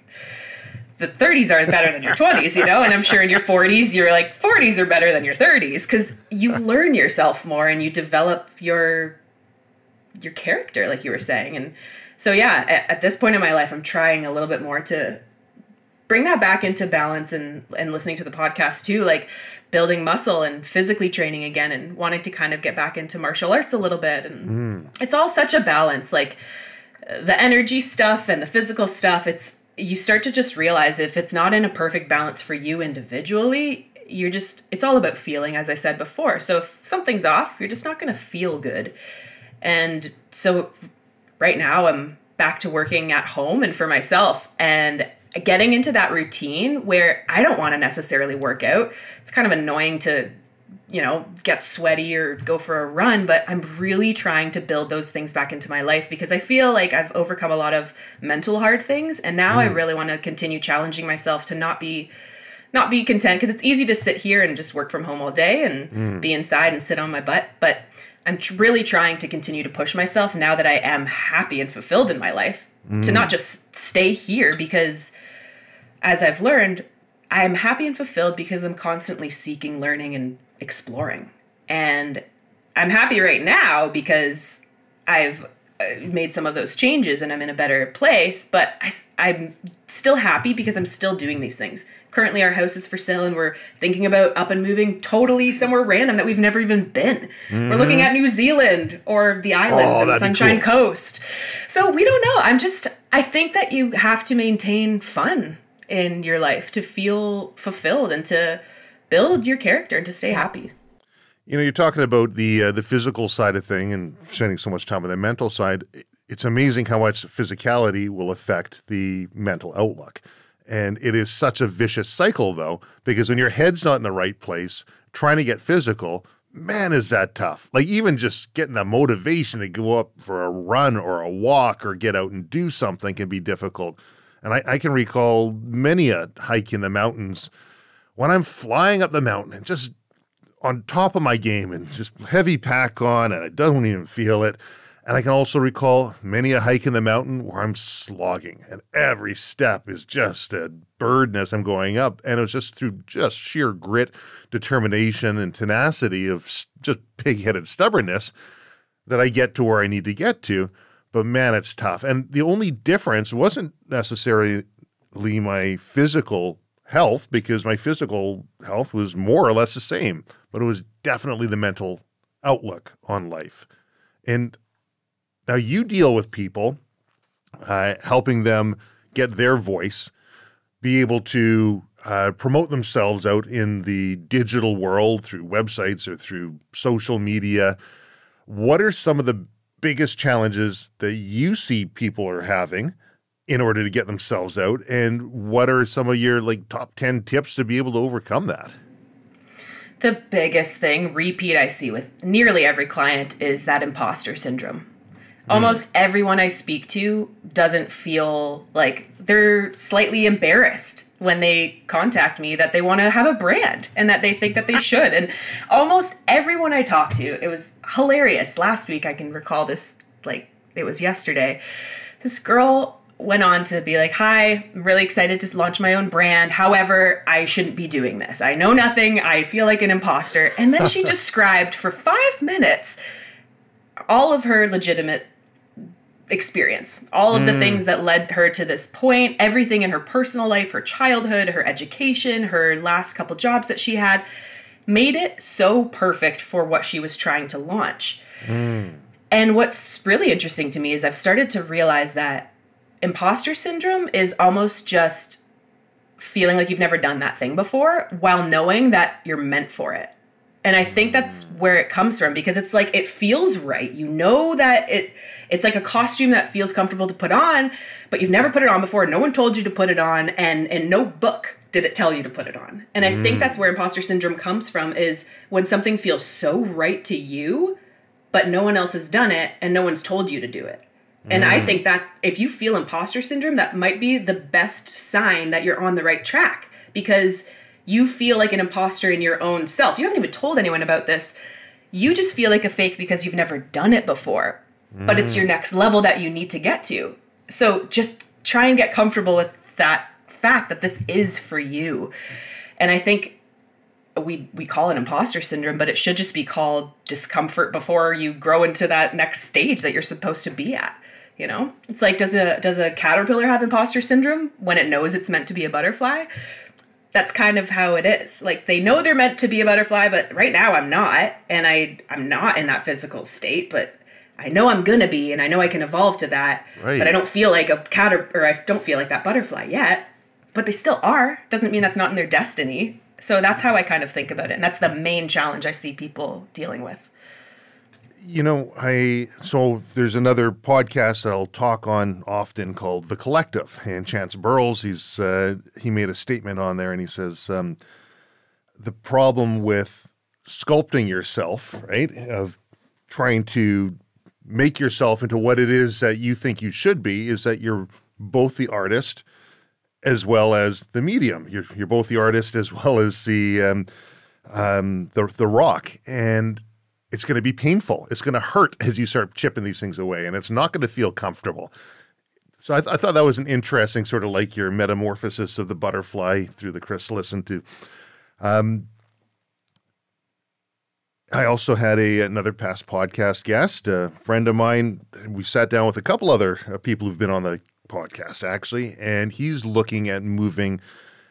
the 30s are better than your 20s, you know? And I'm sure in your 40s, you're like 40s are better than your 30s because you learn yourself more and you develop your character, like you were saying. And so, yeah, at this point in my life, I'm trying a little bit more to bring that back into balance and listening to the podcast too, like building muscle and physically training again and wanting to kind of get back into martial arts a little bit. And it's all such a balance, like the energy stuff and the physical stuff. You start to just realize if it's not in a perfect balance for you individually, it's all about feeling, as I said before. So if something's off, you're just not going to feel good. And so right now I'm back to working at home and for myself and getting into that routine where I don't want to necessarily work out. It's kind of annoying to, get sweaty or go for a run, but I'm really trying to build those things back into my life because I feel like I've overcome a lot of mental hard things. And now I really want to continue challenging myself to not be content, because it's easy to sit here and just work from home all day and be inside and sit on my butt. But I'm really trying to continue to push myself now that I am happy and fulfilled in my life to not just stay here, because as I've learned, I am happy and fulfilled because I'm constantly seeking, learning, and exploring. And I'm happy right now because I've made some of those changes and I'm in a better place, but I'm still happy because I'm still doing these things. Currently, our house is for sale and we're thinking about up and moving totally somewhere random that we've never even been. We're looking at New Zealand or the islands and the Sunshine Coast. So we don't know. I think that you have to maintain fun in your life to feel fulfilled and to build your character and to stay happy. You're talking about the physical side of thing and spending so much time on the mental side. It's amazing how much physicality will affect the mental outlook. And it is such a vicious cycle, though, because when your head's not in the right place, trying to get physical, man, is that tough. Like even just getting the motivation to go up for a run or a walk or get out and do something can be difficult. And I can recall many a hike in the mountains when I'm flying up the mountain and just on top of my game and just heavy pack on and I don't even feel it. And I can also recall many a hike in the mountain where I'm slogging and every step is just a burden as I'm going up. And it was just through just sheer grit, determination, and tenacity of just pig-headed stubbornness that I get to where I need to get to. But man, it's tough. And the only difference wasn't necessarily my physical health, because my physical health was more or less the same, but it was definitely the mental outlook on life. And now you deal with people, helping them get their voice, be able to promote themselves out in the digital world through websites or through social media. What are some of the biggest challenges that you see people are having in order to get themselves out? And what are some of your top 10 tips to be able to overcome that? The biggest thing, repeat, I see with nearly every client is that imposter syndrome. Almost everyone I speak to doesn't feel like, they're slightly embarrassed when they contact me that they want to have a brand and that they think that they should. And almost everyone I talk to, it was hilarious. Last week, I can recall this, it was yesterday. This girl went on to be like, hi, I'm really excited to launch my own brand. However, I shouldn't be doing this. I know nothing. I feel like an imposter. And then she described for 5 minutes all of her legitimate experience, all of the things that led her to this point, everything in her personal life, her childhood, her education, her last couple jobs that she had. made it so perfect for what she was trying to launch. And what's really interesting to me is I've started to realize that imposter syndrome is almost just feeling like you've never done that thing before while knowing that you're meant for it. And I think that's where it comes from, because it's like, it feels right. You know that it's like a costume that feels comfortable to put on, but you've never put it on before. No one told you to put it on, and no book did it tell you to put it on. And I think that's where imposter syndrome comes from, is when something feels so right to you, but no one else has done it and no one's told you to do it. And I think that if you feel imposter syndrome, that might be the best sign that you're on the right track, because you feel like an imposter in your own self. You haven't even told anyone about this. You just feel like a fake because you've never done it before, but it's your next level that you need to get to. So just try and get comfortable with that fact that this is for you. And I think we call it imposter syndrome, but it should just be called discomfort before you grow into that next stage that you're supposed to be at. You know, it's like, does a caterpillar have imposter syndrome when it knows it's meant to be a butterfly? That's kind of how it is. Like, they know they're meant to be a butterfly, but right now I'm not, and I'm not in that physical state, but I know I'm gonna be, and I know I can evolve to that. Right. But I don't feel like a caterpillar, or I don't feel like that butterfly yet. But they still are. Doesn't mean that's not in their destiny. So that's how I kind of think about it. And that's the main challenge I see people dealing with. You know, so there's another podcast that I'll talk on often called The Collective. And Chance Burles, he made a statement on there, and he says, the problem with sculpting yourself, right, of trying to make yourself into what it is that you think you should be, is that you're both the artist as well as the medium. You're both the artist as well as the rock, and it's going to be painful. It's going to hurt as you start chipping these things away, and it's not going to feel comfortable. So I thought that was an interesting sort of like your metamorphosis of the butterfly through the chrysalis into. I also had another past podcast guest, a friend of mine. We sat down with a couple other people who've been on the podcast, actually, and he's looking at moving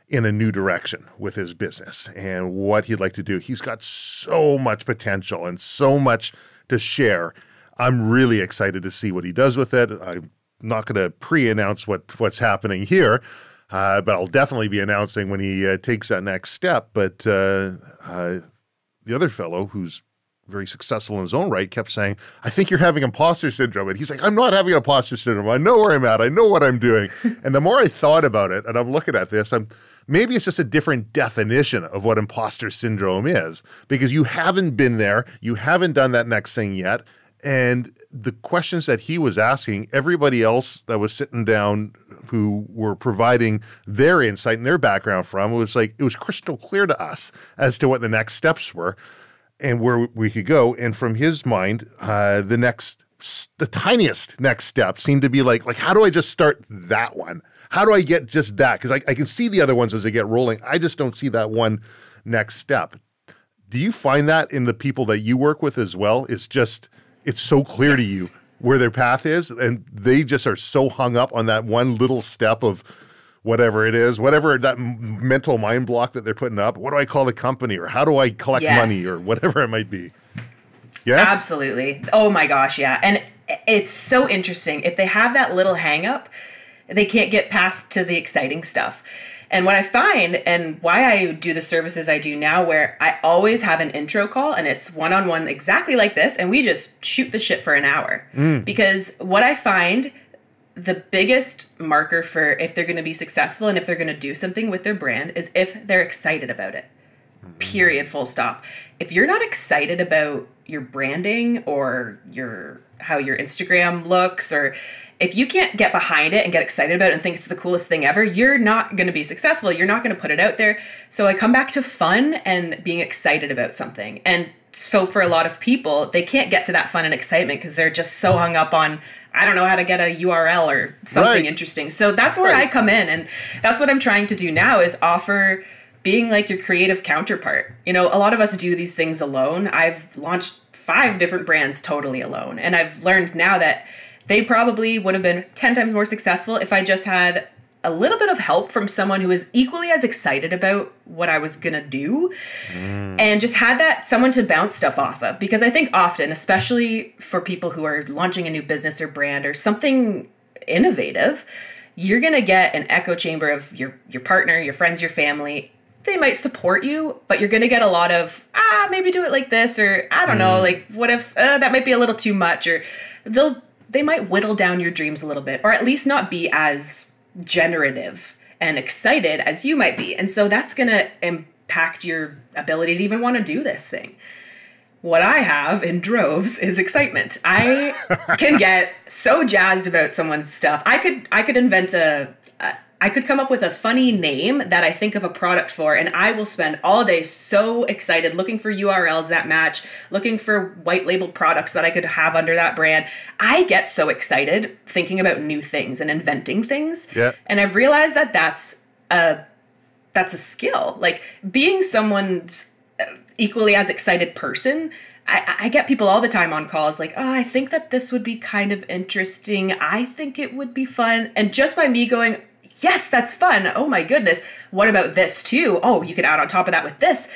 in a new direction with his business and what he'd like to do. He's got so much potential and so much to share. I'm really excited to see what he does with it. I'm not going to pre-announce what's happening here, but I'll definitely be announcing when he takes that next step. But the other fellow, who's very successful in his own right, kept saying, I think you're having imposter syndrome. And he's like, I'm not having imposter syndrome. I know where I'm at. I know what I'm doing. And the more I thought about it, and I'm looking at this, maybe it's just a different definition of what imposter syndrome is, because you haven't been there. You haven't done that next thing yet. And the questions that he was asking, everybody else that was sitting down who were providing their insight and their background from, it was crystal clear to us as to what the next steps were and where we could go. And from his mind, the tiniest next step seemed to be like, how do I just start that one? How do I get just that? Because I can see the other ones as they get rolling. I just don't see that one next step. Do you find that in the people that you work with as well? It's so clear to you where their path is, and they just are so hung up on that one little step of whatever it is, whatever that mental mind block that they're putting up. What do I call the company, or how do I collect money, or whatever it might be? Yeah, absolutely. Oh my gosh, yeah. And it's so interesting. If they have that little hang up, they can't get past to the exciting stuff. And what I find, and why I do the services I do now, where I always have an intro call, and it's one-on-one exactly like this, and we just shoot the shit for an hour. Because what I find, the biggest marker for if they're going to be successful and if they're going to do something with their brand is if they're excited about it. Period, full stop. If you're not excited about your branding or how your Instagram looks, or if you can't get behind it and get excited about it and think it's the coolest thing ever, you're not going to be successful. You're not going to put it out there. So I come back to fun and being excited about something. And so for a lot of people, they can't get to that fun and excitement because they're just so hung up on, I don't know how to get a URL or something interesting. So that's where I come in. And that's what I'm trying to do now, is offer being like your creative counterpart. You know, a lot of us do these things alone. I've launched 5 different brands totally alone. And I've learned now that they probably would have been 10 times more successful if I just had a little bit of help from someone who was equally as excited about what I was going to do and just had that someone to bounce stuff off of. Because I think often, especially for people who are launching a new business or brand or something innovative, you're going to get an echo chamber of your partner, your friends, your family. They might support you, but you're going to get a lot of, maybe do it like this, or I don't know, like what if that might be a little too much, or they might whittle down your dreams a little bit, or at least not be as generative and excited as you might be. And so that's going to impact your ability to even want to do this thing. What I have in droves is excitement. I can get so jazzed about someone's stuff. I could invent I could come up with a funny name that I think of a product for, and I will spend all day so excited looking for URLs that match, looking for white label products that I could have under that brand. I get so excited thinking about new things and inventing things. Yeah. And I've realized that that's a skill. Like being someone's equally as excited person. I get people all the time on calls like, I think that this would be kind of interesting. I think it would be fun. And just by me going, yes, that's fun. Oh my goodness. What about this too? Oh, you could add on top of that with this.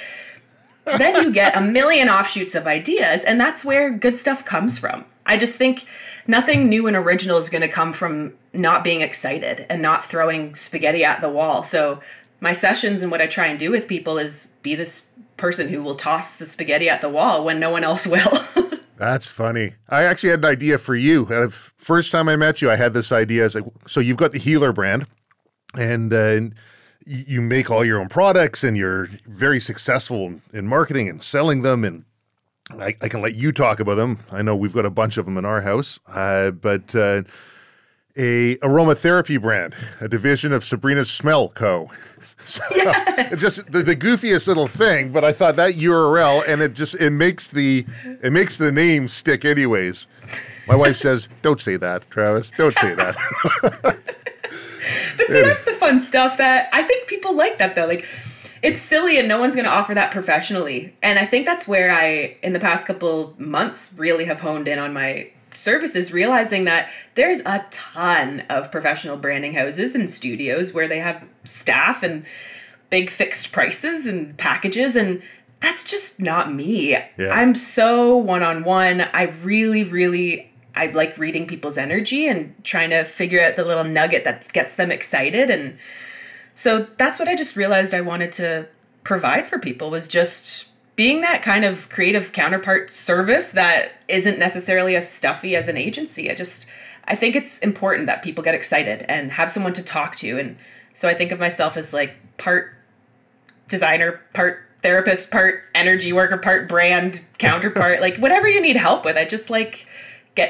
Then you get a million offshoots of ideas, and that's where good stuff comes from. I just think nothing new and original is going to come from not being excited and not throwing spaghetti at the wall. So my sessions and what I try and do with people is be this person who will toss the spaghetti at the wall when no one else will. That's funny. I actually had an idea for you. First time I met you, I had this idea. It's like, so you've got the Healer brand, and you make all your own products, and you're very successful in marketing and selling them. And I can let you talk about them. I know we've got a bunch of them in our house, but a aromatherapy brand, a division of Sabrina Smelko. So, yes. It's just the goofiest little thing, but I thought that URL, and it makes the name stick anyways. My wife says, "Don't say that, Travis. Don't say that." But see, that's the fun stuff that I think people like that though. Like, it's silly and no one's going to offer that professionally. And I think that's where I, in the past couple months, really have honed in on my services, realizing that there's a ton of professional branding houses and studios where they have staff and big fixed prices and packages, and that's just not me. Yeah. I'm so one-on-one. I like reading people's energy and trying to figure out the little nugget that gets them excited. And so that's what I just realized I wanted to provide for people, was just being that kind of creative counterpart service that isn't necessarily as stuffy as an agency. I think it's important that people get excited and have someone to talk to. And so I think of myself as like part designer, part therapist, part energy worker, part brand counterpart, like whatever you need help with. I just like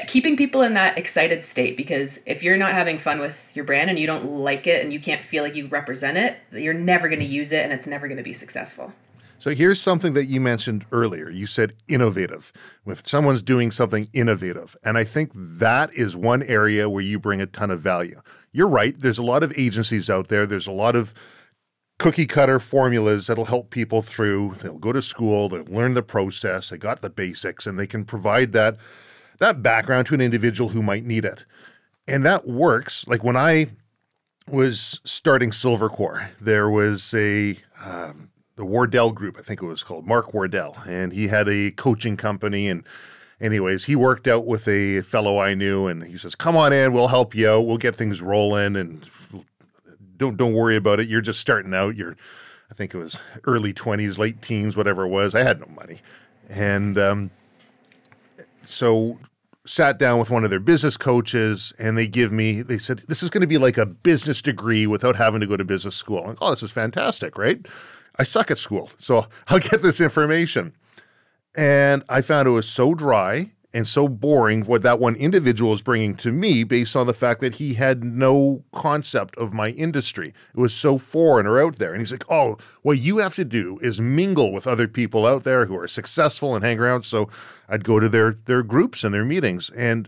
keeping people in that excited state, because if you're not having fun with your brand and you don't like it and you can't feel like you represent it, you're never going to use it and it's never going to be successful. So here's something that you mentioned earlier. You said innovative, with someone's doing something innovative. And I think that is one area where you bring a ton of value. You're right. There's a lot of agencies out there. There's a lot of cookie cutter formulas that'll help people through. They'll go to school, they'll learn the process, they got the basics, and they can provide that background to an individual who might need it. And that works. Like when I was starting Silvercore, there was the Wardell Group, I think it was called, Mark Wardell, and he had a coaching company. And anyways, he worked out with a fellow I knew, and he says, "Come on in, we'll help you out, we'll get things rolling, and don't worry about it. You're just starting out. I think it was early 20s, late teens, whatever it was. I had no money." And so sat down with one of their business coaches, and they said, "This is going to be like a business degree without having to go to business school." I'm like, "Oh, this is fantastic, right? I suck at school, so I'll get this information." And I found it was so dry and so boring what that one individual was bringing to me, based on the fact that he had no concept of my industry. It was so foreign or out there. And he's like, "Oh, what you have to do is mingle with other people out there who are successful and hang around." So I'd go to their groups and their meetings. And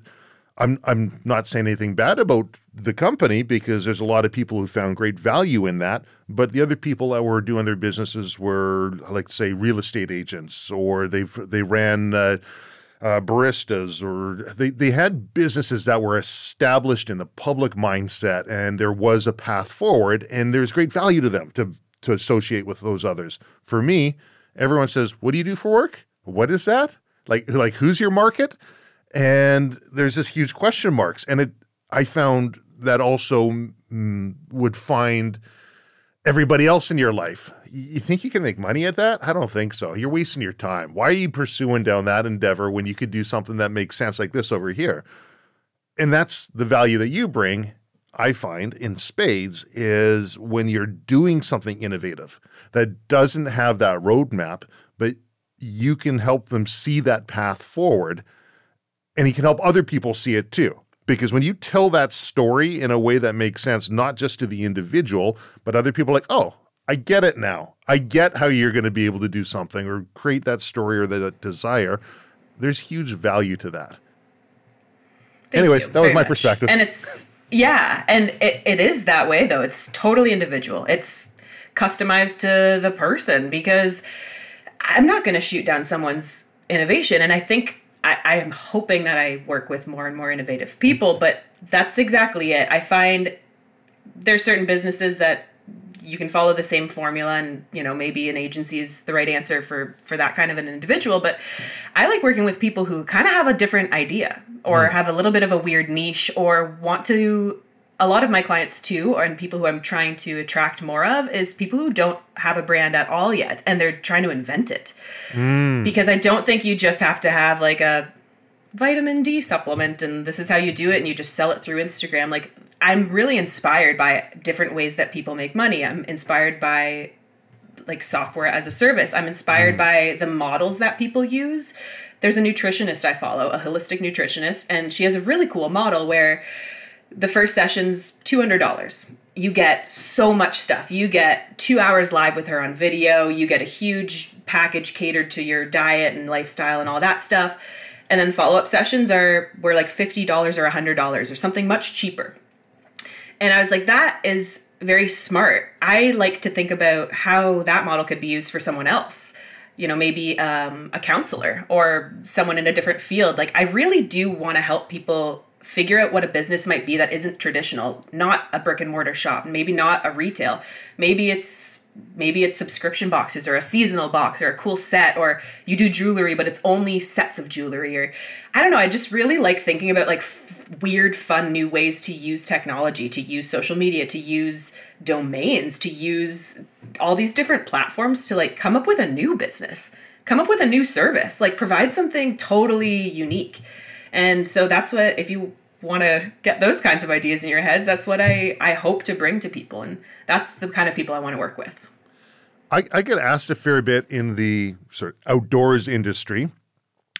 I'm not saying anything bad about the company, because there's a lot of people who found great value in that. But the other people that were doing their businesses were, like, say, real estate agents, or they ran baristas, or they had businesses that were established in the public mindset, and there was a path forward, and there's great value to them to associate with those others. For me, everyone says, "What do you do for work? What is that? Like who's your market?" And there's this huge question marks. And I found that also would find everybody else in your life. You think you can make money at that? I don't think so. You're wasting your time. Why are you pursuing down that endeavor when you could do something that makes sense like this over here? And that's the value that you bring, I find, in spades, is when you're doing something innovative that doesn't have that roadmap, but you can help them see that path forward, and you can help other people see it too. Because when you tell that story in a way that makes sense, not just to the individual, but other people are like, "Oh, I get it now. I get how you're going to be able to do something or create that story or that desire." There's huge value to that. Anyways, that was my perspective. And it's, yeah, and it is that way, though. It's totally individual. It's customized to the person, because I'm not going to shoot down someone's innovation. And I think I am hoping that I work with more and more innovative people, but that's exactly it. I find there's certain businesses that you can follow the same formula, and, you know, maybe an agency is the right answer for that kind of an individual. But I like working with people who kind of have a different idea, or have a little bit of a weird niche, or want to. A lot of my clients too, and people who I'm trying to attract more of, is people who don't have a brand at all yet, and they're trying to invent it. Because I don't think you just have to have like a vitamin D supplement and this is how you do it and you just sell it through Instagram. Like, I'm really inspired by different ways that people make money. I'm inspired by like software as a service. I'm inspired by the models that people use. There's a nutritionist I follow, a holistic nutritionist, and she has a really cool model where the first session's $200. You get so much stuff. You get 2 hours live with her on video. You get a huge package catered to your diet and lifestyle and all that stuff. And then follow-up sessions were like $50 or $100 or something much cheaper. And I was like, that is very smart. I like to think about how that model could be used for someone else. You know, maybe a counselor or someone in a different field. Like, I really do want to help people figure out what a business might be that isn't traditional, not a brick and mortar shop, maybe not a retail. Maybe it's subscription boxes or a seasonal box or a cool set, or you do jewelry, but it's only sets of jewelry, or I don't know. I just really like thinking about like weird, fun new ways to use technology, to use social media, to use domains, to use all these different platforms to like come up with a new business, come up with a new service, like provide something totally unique. And so that's what, if you want to get those kinds of ideas in your heads, that's what I hope to bring to people. And that's the kind of people I want to work with. I get asked a fair bit in the sort of outdoors industry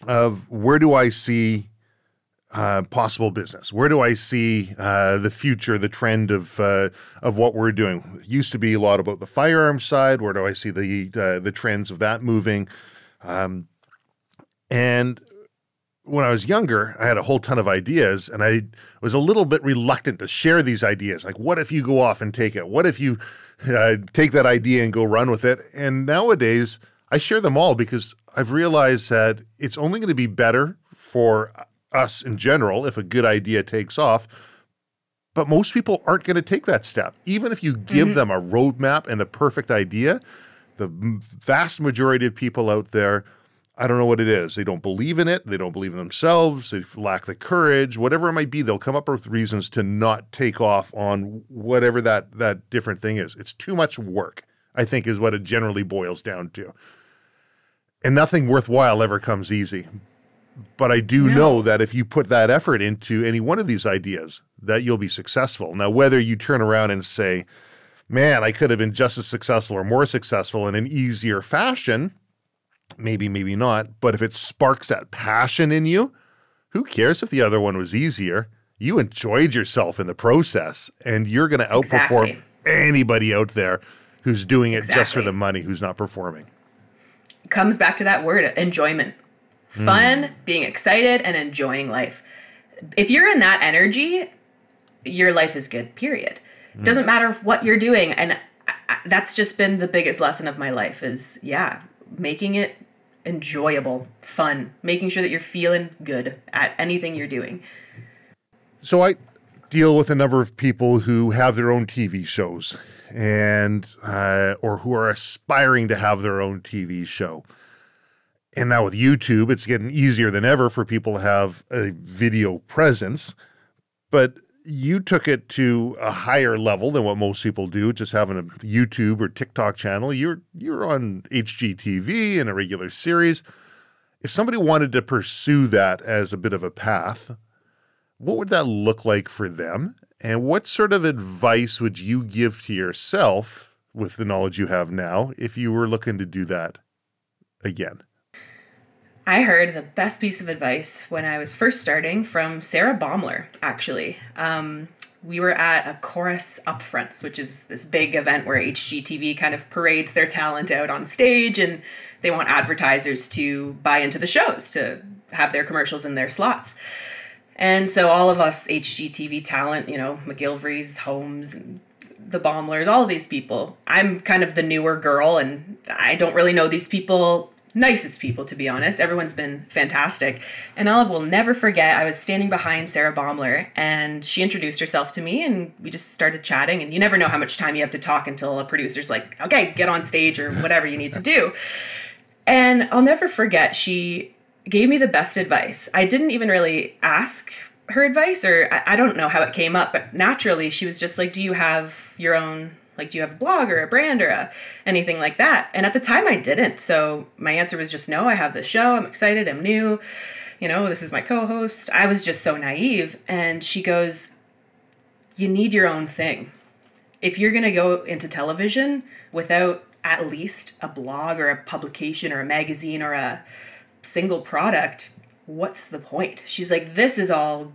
of where do I see possible business? Where do I see the future, the trend of what we're doing? It used to be a lot about the firearms side. Where do I see the trends of that moving? And when I was younger, I had a whole ton of ideas, and I was a little bit reluctant to share these ideas. Like, what if you go off and take it? What if you take that idea and go run with it? And nowadays, I share them all because I've realized that it's only going to be better for us in general if a good idea takes off. But most people aren't going to take that step. Even if you give them a roadmap and the perfect idea, the vast majority of people out there, I don't know what it is. They don't believe in it. They don't believe in themselves. They lack the courage, whatever it might be. They'll come up with reasons to not take off on whatever that different thing is. It's too much work, I think, is what it generally boils down to. And nothing worthwhile ever comes easy. But I do know that if you put that effort into any one of these ideas, that you'll be successful. Now, whether you turn around and say, man, I could have been just as successful or more successful in an easier fashion, maybe, maybe not. But if it sparks that passion in you, who cares if the other one was easier? You enjoyed yourself in the process, and you're going to outperform anybody out there who's doing it just for the money, who's not performing. Comes back to that word, enjoyment. Fun, being excited, and enjoying life. If you're in that energy, your life is good, period. It doesn't matter what you're doing. And that's just been the biggest lesson of my life is, making it enjoyable, fun, making sure that you're feeling good at anything you're doing. So I deal with a number of people who have their own TV shows and or who are aspiring to have their own TV show. And now with YouTube, it's getting easier than ever for people to have a video presence. But you took it to a higher level than what most people do, just having a YouTube or TikTok channel. You're on HGTV in a regular series. If somebody wanted to pursue that as a bit of a path, what would that look like for them? And what sort of advice would you give to yourself with the knowledge you have now if you were looking to do that again? I heard the best piece of advice when I was first starting from Sarah Baumler, actually. We were at a Chorus Upfronts, which is this big event where HGTV kind of parades their talent out on stage, and they want advertisers to buy into the shows, to have their commercials in their slots. And so all of us HGTV talent, McGilvery's, Holmes, and the Baumlers, all of these people, I'm kind of the newer girl, and I don't really know these people, nicest people, to be honest. Everyone's been fantastic. And I will never forget, I was standing behind Sarah Baumler, and she introduced herself to me, and we just started chatting. And you never know how much time you have to talk until a producer's like, okay, get on stage or whatever you need to do. And I'll never forget, she gave me the best advice. I didn't even really ask her advice, or I don't know how it came up, but naturally she was just like, do you have your own, do you have a blog or a brand or anything like that? And at the time I didn't. So my answer was just no, I have the show. I'm excited. I'm new. This is my co-host. I was just so naive. And she goes, you need your own thing. If you're going to go into television without at least a blog or a publication or a magazine or a single product, what's the point? She's like, this is all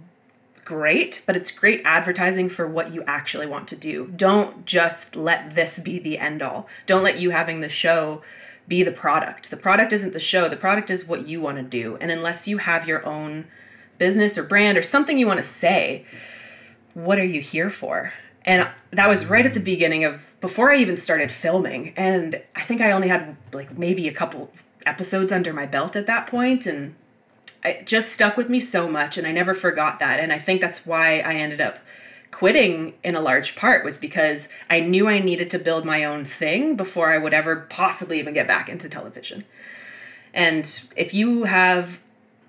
great, but it's great advertising for what you actually want to do. Don't just let this be the end all. Don't let you having the show be the product. The product isn't the show. The product is what you want to do. And unless you have your own business or brand or something you want to say, what are you here for? And that was right at the beginning of, before I even started filming. And I think I only had maybe a couple episodes under my belt at that point, and it just stuck with me so much, and I never forgot that. And I think that's why I ended up quitting in a large part, was because I knew I needed to build my own thing before I would ever possibly even get back into television. And if you have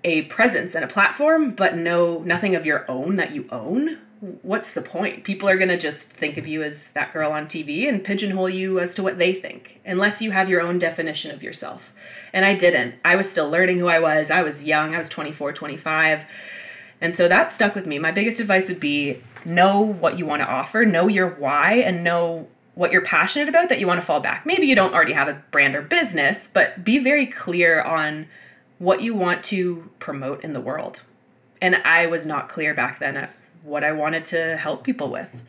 a presence and a platform, but nothing of your own that you own, what's the point? People are going to just think of you as that girl on TV and pigeonhole you as to what they think, unless you have your own definition of yourself. And I didn't. I was still learning who I was. I was young. I was 24, 25. And so that stuck with me. My biggest advice would be know what you want to offer, know your why, and know what you're passionate about that you want to fall back. Maybe you don't already have a brand or business, but be very clear on what you want to promote in the world. And I was not clear back then at what I wanted to help people with.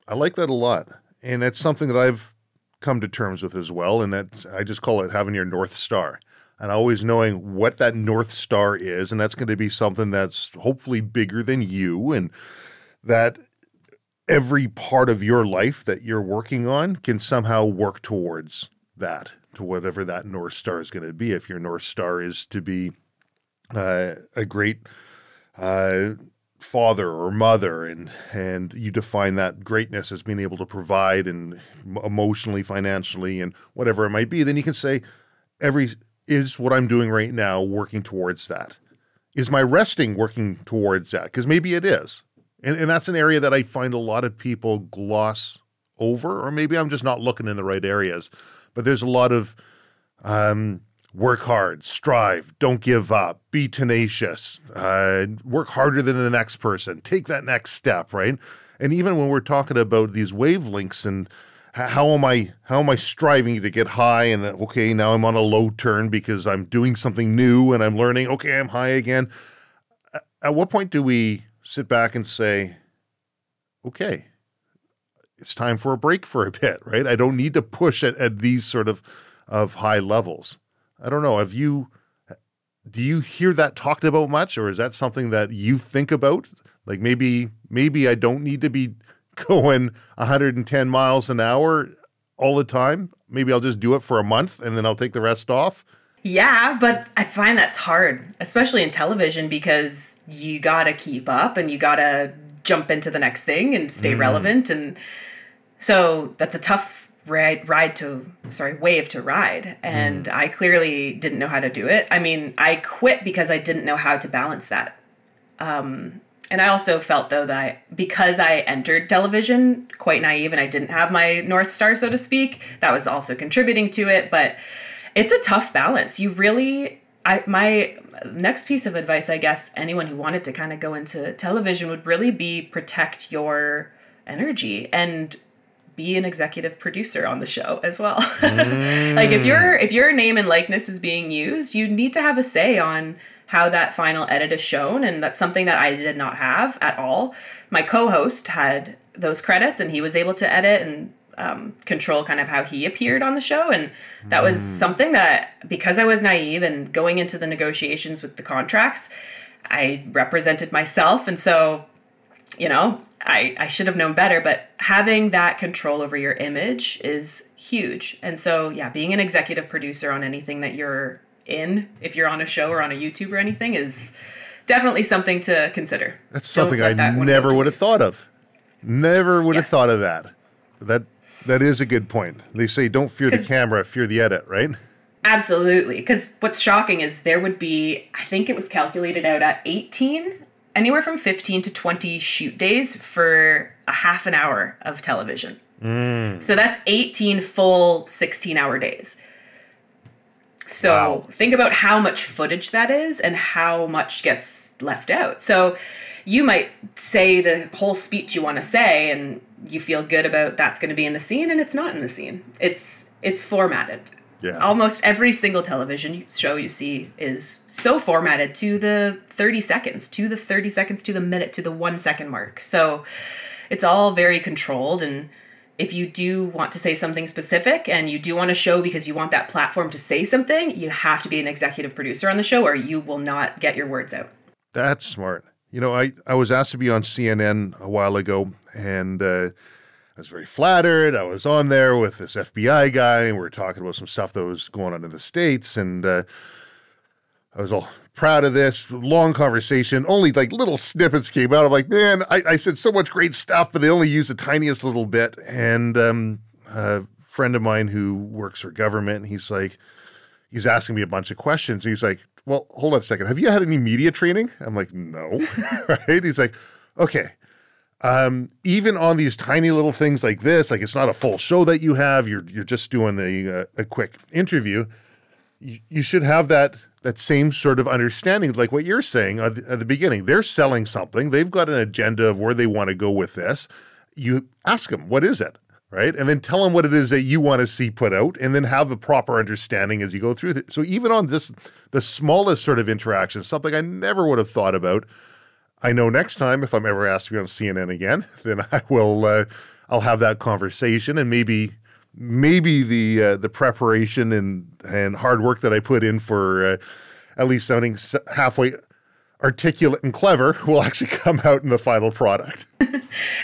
I like that a lot. And that's something that I've come to terms with as well. And that I just call it having your North Star, and always knowing what that North Star is. And that's going to be something that's hopefully bigger than you, and that every part of your life that you're working on can somehow work towards that, to whatever that North Star is going to be. If your North Star is to be a great father or mother, and you define that greatness as being able to provide and emotionally, financially, and whatever it might be, then you can say, is what I'm doing right now working towards that? Is my resting working towards that? Because maybe it is. And that's an area that I find a lot of people gloss over, or maybe I'm just not looking in the right areas. But there's a lot of work hard, strive, don't give up, be tenacious, work harder than the next person, take that next step, right? And even when we're talking about these wavelengths and how am I striving to get high, and that, okay, now I'm on a low turn because I'm doing something new and I'm learning, okay, I'm high again. At what point do we sit back and say, okay, it's time for a break for a bit, right? I don't need to push at these sort of high levels. I don't know. Do you hear that talked about much, or is that something that you think about? Like maybe I don't need to be going 110 miles an hour all the time. Maybe I'll just do it for a month and then I'll take the rest off. Yeah, but I find that's hard, especially in television, because you gotta keep up and you gotta jump into the next thing and stay relevant. And so that's a tough wave to ride. And I clearly didn't know how to do it. I mean, I quit because I didn't know how to balance that. And I also felt, though, that because I entered television quite naive and I didn't have my North Star, so to speak, that was also contributing to it. But it's a tough balance. My next piece of advice, I guess, anyone who wanted to kind of go into television would really be protect your energy and be an executive producer on the show as well. Like if your name and likeness is being used, you need to have a say on how that final edit is shown. And that's something that I did not have at all. My co-host had those credits and he was able to edit and control kind of how he appeared on the show. And that was something that, because I was naive and going into the negotiations with the contracts, I represented myself. And so, I should have known better, but having that control over your image is huge. And so, yeah, being an executive producer on anything that you're in, if you're on a show or on a YouTube or anything, is definitely something to consider. That's something I never would have thought of. Never would have thought of that. That is a good point. They say don't fear the camera, fear the edit, right? Absolutely. Because what's shocking is there would be, I think it was calculated out at 18, anywhere from 15 to 20 shoot days for a half an hour of television. So that's 18 full 16-hour days. So think about how much footage that is and how much gets left out. So you might say the whole speech you want to say and you feel good about that's going to be in the scene, and it's not in the scene. It's formatted. Yeah. Almost every single television show you see is so formatted to the 30 seconds, to the minute, to the 1 second mark. So it's all very controlled. And if you do want to say something specific and you do want to show because you want that platform to say something, you have to be an executive producer on the show or you will not get your words out. That's smart. I was asked to be on CNN a while ago, and I was very flattered. I was on there with this FBI guy, and we were talking about some stuff that was going on in the States, and I was all proud of this. Long conversation. Only like little snippets came out. I'm like, man, I said so much great stuff, but they only used the tiniest little bit. And a friend of mine who works for government, he's asking me a bunch of questions. He's like, well, hold on a second. Have you had any media training? I'm like, no. Right? He's like, okay. Even on these tiny little things like this, like it's not a full show that you have, you're just doing a quick interview. You should have that same sort of understanding, like what you're saying at the beginning. They're selling something. They've got an agenda of where they want to go with this. You ask them, what is it? Right? And then tell them what it is that you want to see put out, and then have a proper understanding as you go through it. So even on the smallest sort of interaction, something I never would have thought about, I know next time if I'm ever asked to be on CNN again, then I will, I'll have that conversation, and maybe the preparation and hard work that I put in for at least sounding halfway articulate and clever will actually come out in the final product.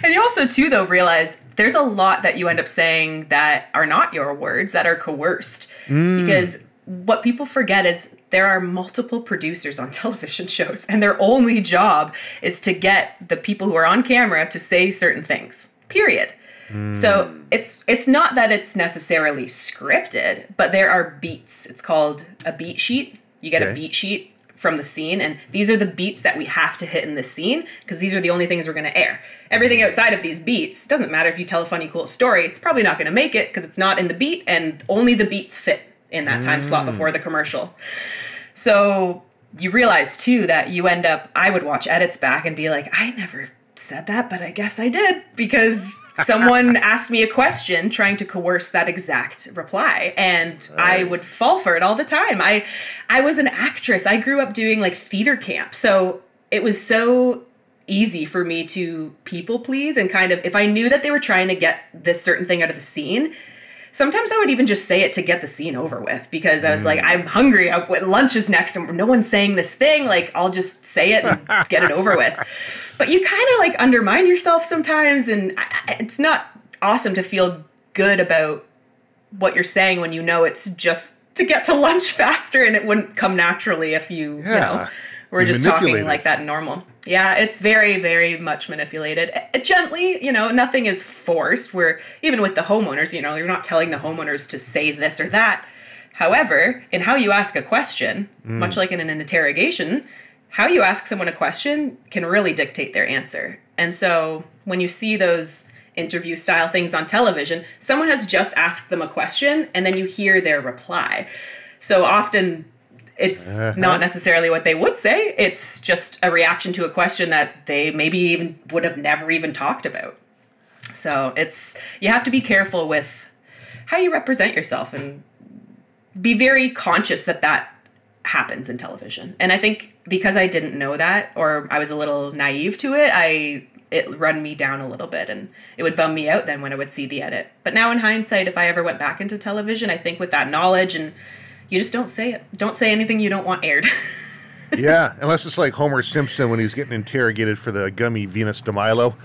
And you also, too, though, realize there's a lot that you end up saying that are not your words, that are coerced. Because what people forget is there are multiple producers on television shows, and their only job is to get the people who are on camera to say certain things, period. So it's not that it's necessarily scripted, but there are beats. It's called a beat sheet. You get a beat sheet from the scene, and these are the beats that we have to hit in the scene because these are the only things we're going to air. Everything outside of these beats, doesn't matter if you tell a funny, cool story, it's probably not going to make it because it's not in the beat, and only the beats fit in that time slot before the commercial. So you realize, too, that you end up, I would watch edits back and be like, I never said that, but I guess I did, because someone asked me a question trying to coerce that exact reply, and I would fall for it all the time. I was an actress. I grew up doing like theater camp, so it was so easy for me to people please, and kind of, if I knew that they were trying to get this certain thing out of the scene, sometimes I would even just say it to get the scene over with, because I was like, I'm hungry. Lunch is next, and no one's saying this thing. Like, I'll just say it and get it over with. But you kind of like undermine yourself sometimes, and it's not awesome to feel good about what you're saying when you know it's just to get to lunch faster, and it wouldn't come naturally if you know, were just talking like that normal. Yeah, it's very, very much manipulated. Gently, you know, nothing is forced. We're, even with the homeowners, you know, you're not telling the homeowners to say this or that. However, in how you ask a question, much like in an interrogation, how you ask someone a question can really dictate their answer. And so when you see those interview style things on television, someone has just asked them a question and then you hear their reply. So often it's not necessarily what they would say. It's just a reaction to a question that they maybe even would have never even talked about. So you have to be careful with how you represent yourself and be very conscious that happens in television. And I think because I didn't know that, or I was a little naive to it, it run me down a little bit, and it would bum me out then when I would see the edit. But now in hindsight, if I ever went back into television, I think with that knowledge, and you just don't say it. Don't say anything you don't want aired. Yeah, unless it's like Homer Simpson when he's getting interrogated for the gummy Venus de Milo,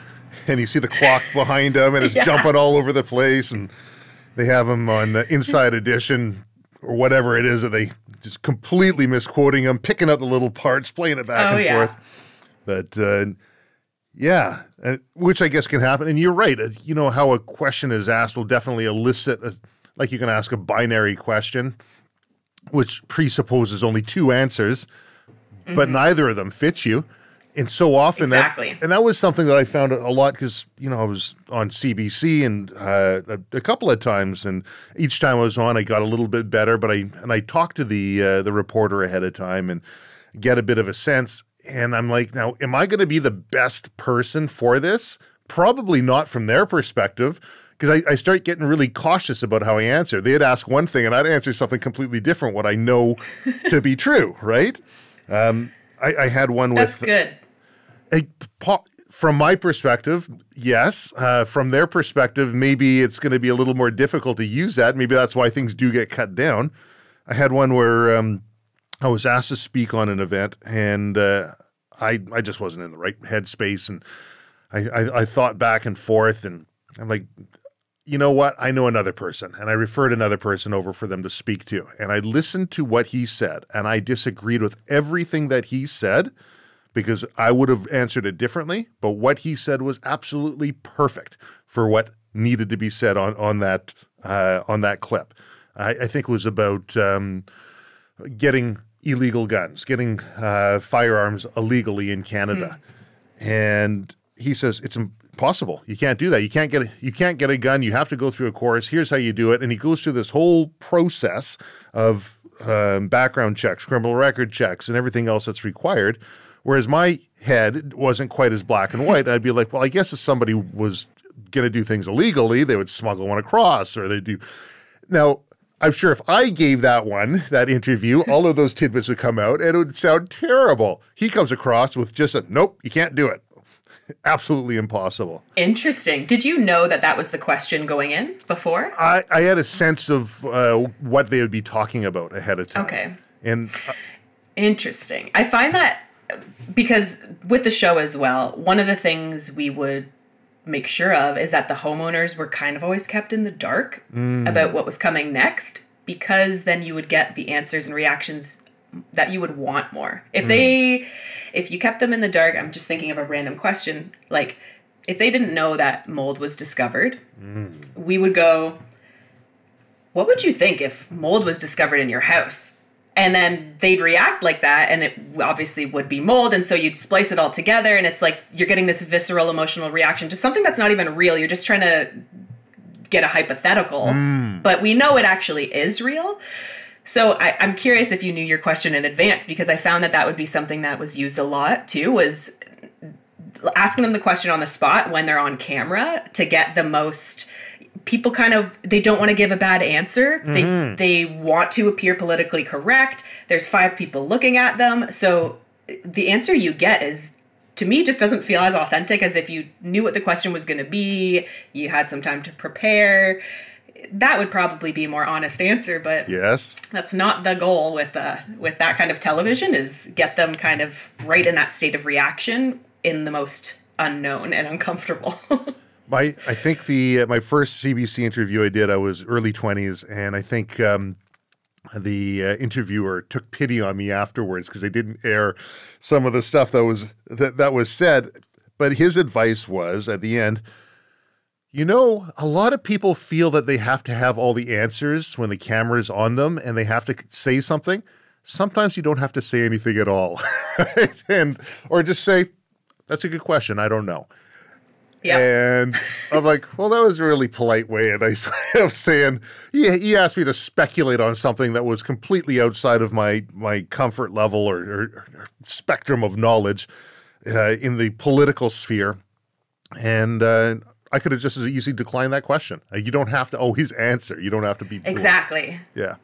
and you see the clock behind him, and it's jumping all over the place, and they have him on the Inside Edition or whatever it is that they just completely misquoting him, picking up the little parts, playing it back and forth. But which I guess can happen. And you're right. You know, how a question is asked will definitely elicit, like you can ask a binary question, which presupposes only two answers, but neither of them fits you. And so often that was something that I found a lot because, you know, I was on CBC and a couple of times, and each time I was on, I got a little bit better, but I talked to the reporter ahead of time and get a bit of a sense. And I'm like, now, am I going to be the best person for this? Probably not from their perspective, because I start getting really cautious about how I answer. They'd ask one thing and I'd answer something completely different, what I know to be true, right? I had one That's good. From my perspective, yes. From their perspective, maybe it's going to be a little more difficult to use that. Maybe that's why things do get cut down. I had one where I was asked to speak on an event, and I just wasn't in the right headspace, and I thought back and forth, and I'm like, you know what? I know another person, and I referred another person over for them to speak to, and I listened to what he said, and I disagreed with everything that he said because I would have answered it differently, but what he said was absolutely perfect for what needed to be said on that clip. I think it was about getting illegal guns, getting firearms illegally in Canada. And he says, it's impossible. You can't do that. You can't get a gun. You have to go through a course. Here's how you do it. And he goes through this whole process of background checks, criminal record checks, and everything else that's required. Whereas my head wasn't quite as black and white. I'd be like, well, I guess if somebody was going to do things illegally, they would smuggle one across, or they do. Now, I'm sure if I gave that interview, all of those tidbits would come out and it would sound terrible. He comes across with just nope, you can't do it. Absolutely impossible. Interesting. Did you know that was the question going in before? I had a sense of what they would be talking about ahead of time. Okay. And interesting. I find that because with the show as well, one of the things we would make sure of is that the homeowners were kind of always kept in the dark about what was coming next, because then you would get the answers and reactions that you would want more. If you kept them in the dark, I'm just thinking of a random question, like if they didn't know that mold was discovered, we would go, what would you think if mold was discovered in your house? And then they'd react like that, and it obviously would be mold, and so you'd splice it all together, and it's like you're getting this visceral emotional reaction to something that's not even real. You're just trying to get a hypothetical, but we know it actually is real. So I'm curious if you knew your question in advance, because I found that would be something that was used a lot too, was asking them the question on the spot when they're on camera to get the most. People they don't want to give a bad answer. They want to appear politically correct. There's 5 people looking at them. So the answer you get is, to me, just doesn't feel as authentic as if you knew what the question was going to be. You had some time to prepare. That would probably be a more honest answer, but yes, that's not the goal with that kind of television, is get them kind of right in that state of reaction in the most unknown and uncomfortable. I think my first CBC interview I did, I was early 20s, and I think the interviewer took pity on me afterwards because they didn't air some of the stuff that was said. But his advice was at the end, you know, a lot of people feel that they have to have all the answers when the camera's on them and they have to say something. Sometimes you don't have to say anything at all. Right? Or just say, that's a good question. I don't know. Yeah. And I'm like, well, that was a really polite way and nice way of saying, he asked me to speculate on something that was completely outside of my comfort level or spectrum of knowledge in the political sphere. And I could have just as easily declined that question. You don't have to always answer. You don't have to be. Exactly. Yeah.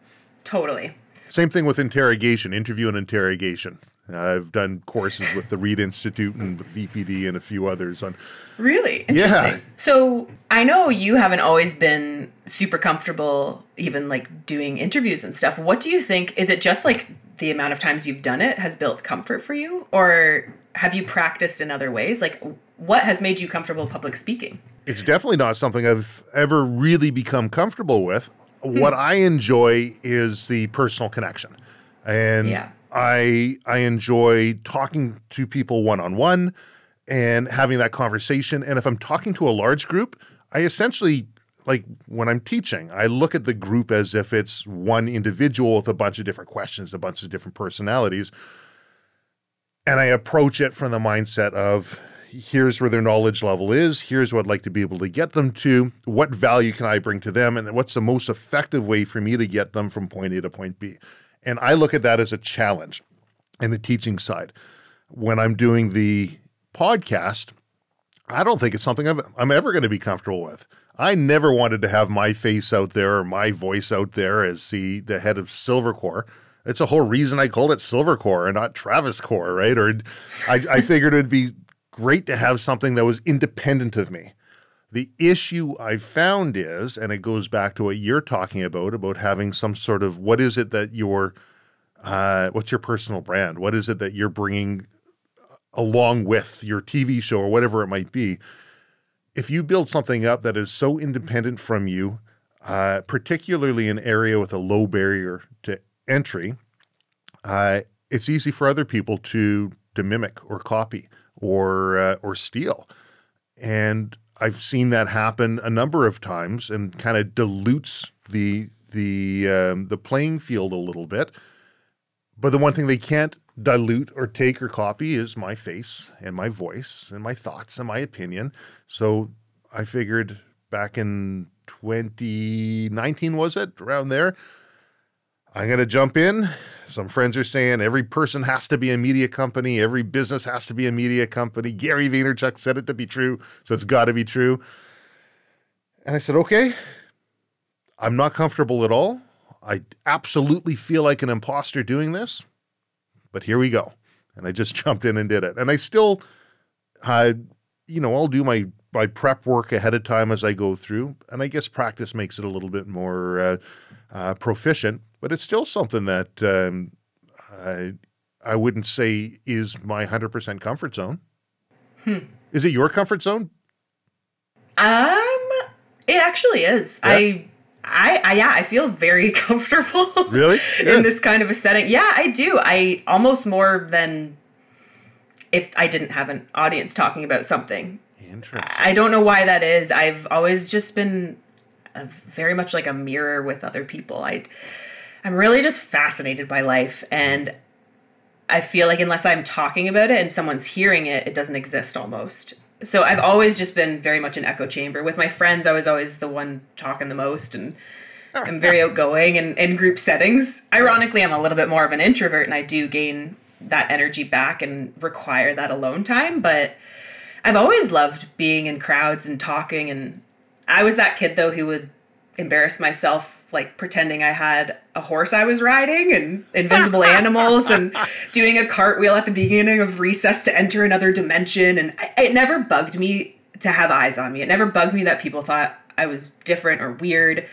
Totally. Same thing with interrogation, interview and interrogation. I've done courses with the Reed Institute and with VPD and a few others on. Really? Interesting. Yeah. So I know you haven't always been super comfortable even like doing interviews and stuff. What do you think? Is it just like the amount of times you've done it has built comfort for you? Or have you practiced in other ways? Like what has made you comfortable public speaking? It's definitely not something I've ever really become comfortable with. What I enjoy is the personal connection. And I enjoy talking to people one-on-one and having that conversation. And if I'm talking to a large group, I essentially, like when I'm teaching, I look at the group as if it's one individual with a bunch of different questions, a bunch of different personalities. And I approach it from the mindset of, here's where their knowledge level is. Here's what I'd like to be able to get them to. What value can I bring to them? And what's the most effective way for me to get them from point A to point B? And I look at that as a challenge in the teaching side. When I'm doing the podcast, I don't think it's something I'm ever going to be comfortable with. I never wanted to have my face out there or my voice out there as the head of Silvercore. It's a whole reason I called it Silvercore and not Travis Core, right? Or I figured it'd be great to have something that was independent of me. The issue I found is, and it goes back to what you're talking about having some sort of, what is it that what's your personal brand? What is it that you're bringing along with your TV show or whatever it might be? If you build something up that is so independent from you, particularly an area with a low barrier to entry, it's easy for other people to mimic or copy or steal. And I've seen that happen a number of times and kind of dilutes the playing field a little bit. But the one thing they can't dilute or take or copy is my face and my voice and my thoughts and my opinion. So I figured back in 2019, was it? Around there, I'm going to jump in. Some friends are saying every person has to be a media company. Every business has to be a media company. Gary Vaynerchuk said it to be true, so it's got to be true. And I said, okay, I'm not comfortable at all. I absolutely feel like an imposter doing this, but here we go. And I just jumped in and did it. And I still, I'll do my prep work ahead of time as I go through. And I guess practice makes it a little bit more proficient. But it's still something that I wouldn't say is my 100% comfort zone. Is it your comfort zone? It actually is. Yeah. I feel very comfortable. Really? In this kind of a setting. Yeah, I do. I almost more than if I didn't have an audience talking about something. Interesting. I don't know why that is. I've always just been very much like a mirror with other people. I'm really just fascinated by life, and I feel like unless I'm talking about it and someone's hearing it, it doesn't exist almost. So I've always just been very much an echo chamber. With my friends, I was always the one talking the most, and I'm very outgoing in group settings. Ironically, I'm a little bit more of an introvert, and I do gain that energy back and require that alone time. But I've always loved being in crowds and talking, and I was that kid, though, who would embarrass myself, like pretending I had a horse I was riding and invisible animals and doing a cartwheel at the beginning of recess to enter another dimension. And it never bugged me to have eyes on me. It never bugged me that people thought I was different or weird.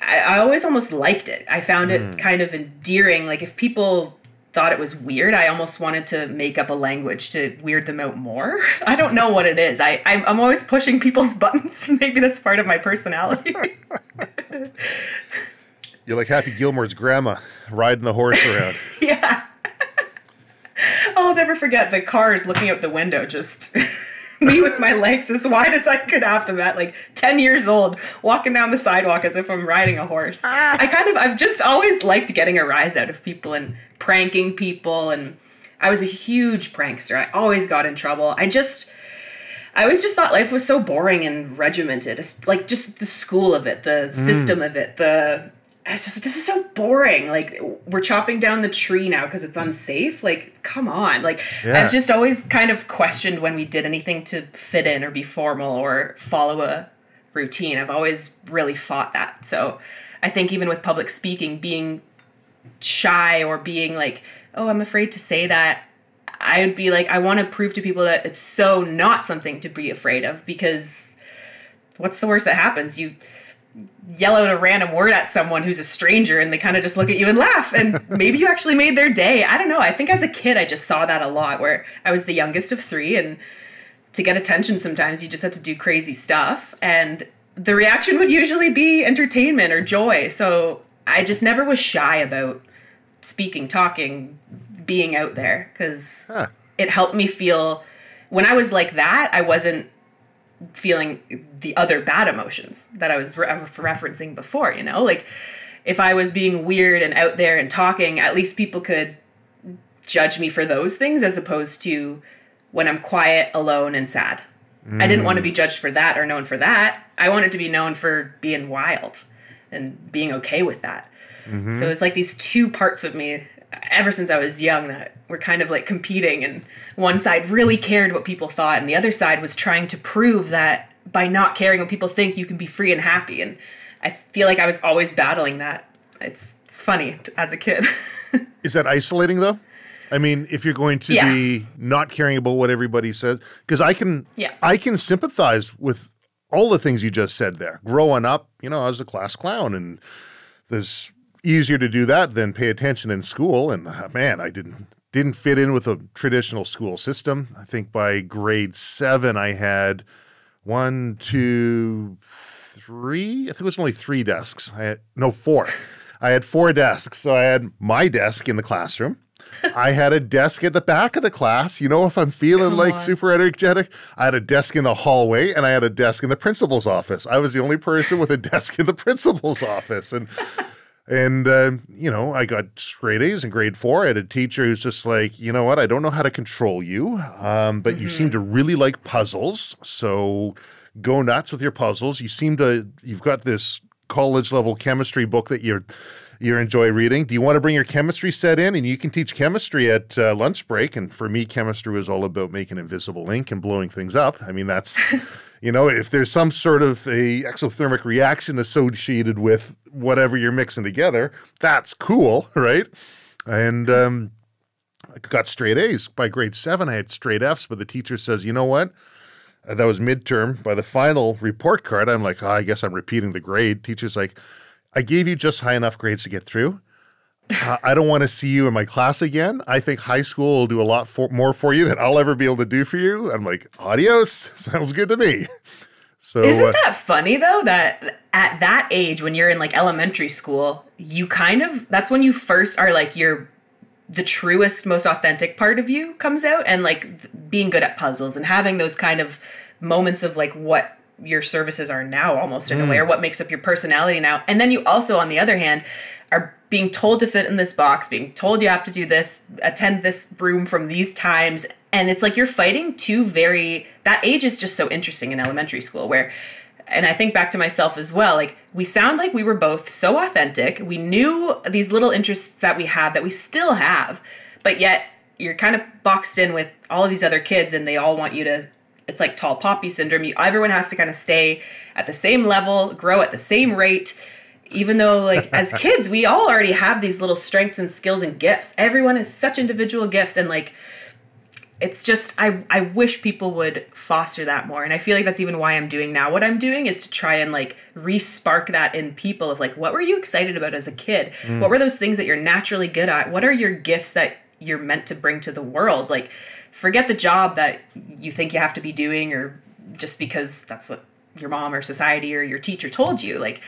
I always almost liked it. I found it kind of endearing. Like if people thought it was weird, I almost wanted to make up a language to weird them out more. I don't know what it is. I'm always pushing people's buttons. Maybe that's part of my personality. You're like Happy Gilmore's grandma riding the horse around. Yeah. I'll never forget the cars looking out the window, just me with my legs as wide as I could have them at like 10 years old, walking down the sidewalk as if I'm riding a horse. I've just always liked getting a rise out of people and pranking people. And I was a huge prankster. I always got in trouble. I always just thought life was so boring and regimented. It's like just the school of it, the system of it, it's just, this is so boring. Like, we're chopping down the tree now because it's unsafe. Like, come on. Like, I've just always kind of questioned when we did anything to fit in or be formal or follow a routine. I've always really fought that. So I think even with public speaking, being shy or being like, oh, I'm afraid to say that, I would be like, I want to prove to people that it's so not something to be afraid of, because what's the worst that happens? You yell out a random word at someone who's a stranger and they kind of just look at you and laugh, and maybe you actually made their day. I don't know. I think as a kid, I just saw that a lot, where I was the youngest of three, and to get attention, sometimes you just had to do crazy stuff, and the reaction would usually be entertainment or joy. So I just never was shy about speaking, talking, being out there, because it helped me feel, when I was like that, I wasn't feeling the other bad emotions that I was referencing before, you know? Like, if I was being weird and out there and talking, at least people could judge me for those things, as opposed to when I'm quiet, alone, and sad. I didn't want to be judged for that or known for that. I wanted to be known for being wild and being okay with that. So it's like these two parts of me, ever since I was young, that were kind of like competing, and one side really cared what people thought, and the other side was trying to prove that by not caring what people think, you can be free and happy. And I feel like I was always battling that. It's funny as a kid. Is that isolating though? I mean, if you're going to be not caring about what everybody says, because I can sympathize with all the things you just said there. Growing up, you know, I was a class clown, and there's easier to do that than pay attention in school. And man, I didn't fit in with a traditional school system. I think by grade 7, I had 1, 2, 3. I think it was only 3 desks. 4. I had 4 desks. So I had my desk in the classroom. I had a desk at the back of the class. You know, if I'm feeling super energetic, I had a desk in the hallway, and I had a desk in the principal's office. I was the only person with a desk in the principal's office. And, you know, I got straight A's in grade 4. I had a teacher who's just like, you know what, I don't know how to control you, but you seem to really like puzzles, so go nuts with your puzzles. You've got this college-level chemistry book that you enjoy reading. Do you want to bring your chemistry set in? And you can teach chemistry at lunch break. And for me, chemistry was all about making invisible ink and blowing things up. I mean, that's... You know, if there's some sort of a exothermic reaction associated with whatever you're mixing together, that's cool, right? And I got straight A's. By grade 7, I had straight F's, but the teacher says, you know what? That was midterm. By the final report card, I'm like, I guess I'm repeating the grade. Teacher's like, I gave you just high enough grades to get through. I don't want to see you in my class again. I think high school will do a lot more for you than I'll ever be able to do for you. I'm like, adios. Sounds good to me. So isn't that funny though, that at that age, when you're in like elementary school, you that's when you first are like, the truest, most authentic part of you comes out, and like being good at puzzles and having those kind of moments of like what your services are now, almost in a way, or what makes up your personality now. And then you also, on the other hand, are being told to fit in this box, being told you have to do this, attend this room from these times. And it's like you're fighting that age is just so interesting in elementary school, where, and I think back to myself as well, like we sound like we were both so authentic. We knew these little interests that we have, that we still have, but yet you're kind of boxed in with all of these other kids, and they all want you to, it's like tall poppy syndrome. Everyone has to kind of stay at the same level, grow at the same rate, even though like as kids, we all already have these little strengths and skills and gifts. Everyone has such individual gifts, and like, it's just, I wish people would foster that more. And I feel like that's even why I'm doing now what I'm doing, is to try and like re-spark that in people of like, what were you excited about as a kid? What were those things that you're naturally good at? What are your gifts that you're meant to bring to the world? Like, forget the job that you think you have to be doing, or just because that's what your mom or society or your teacher told you. Like,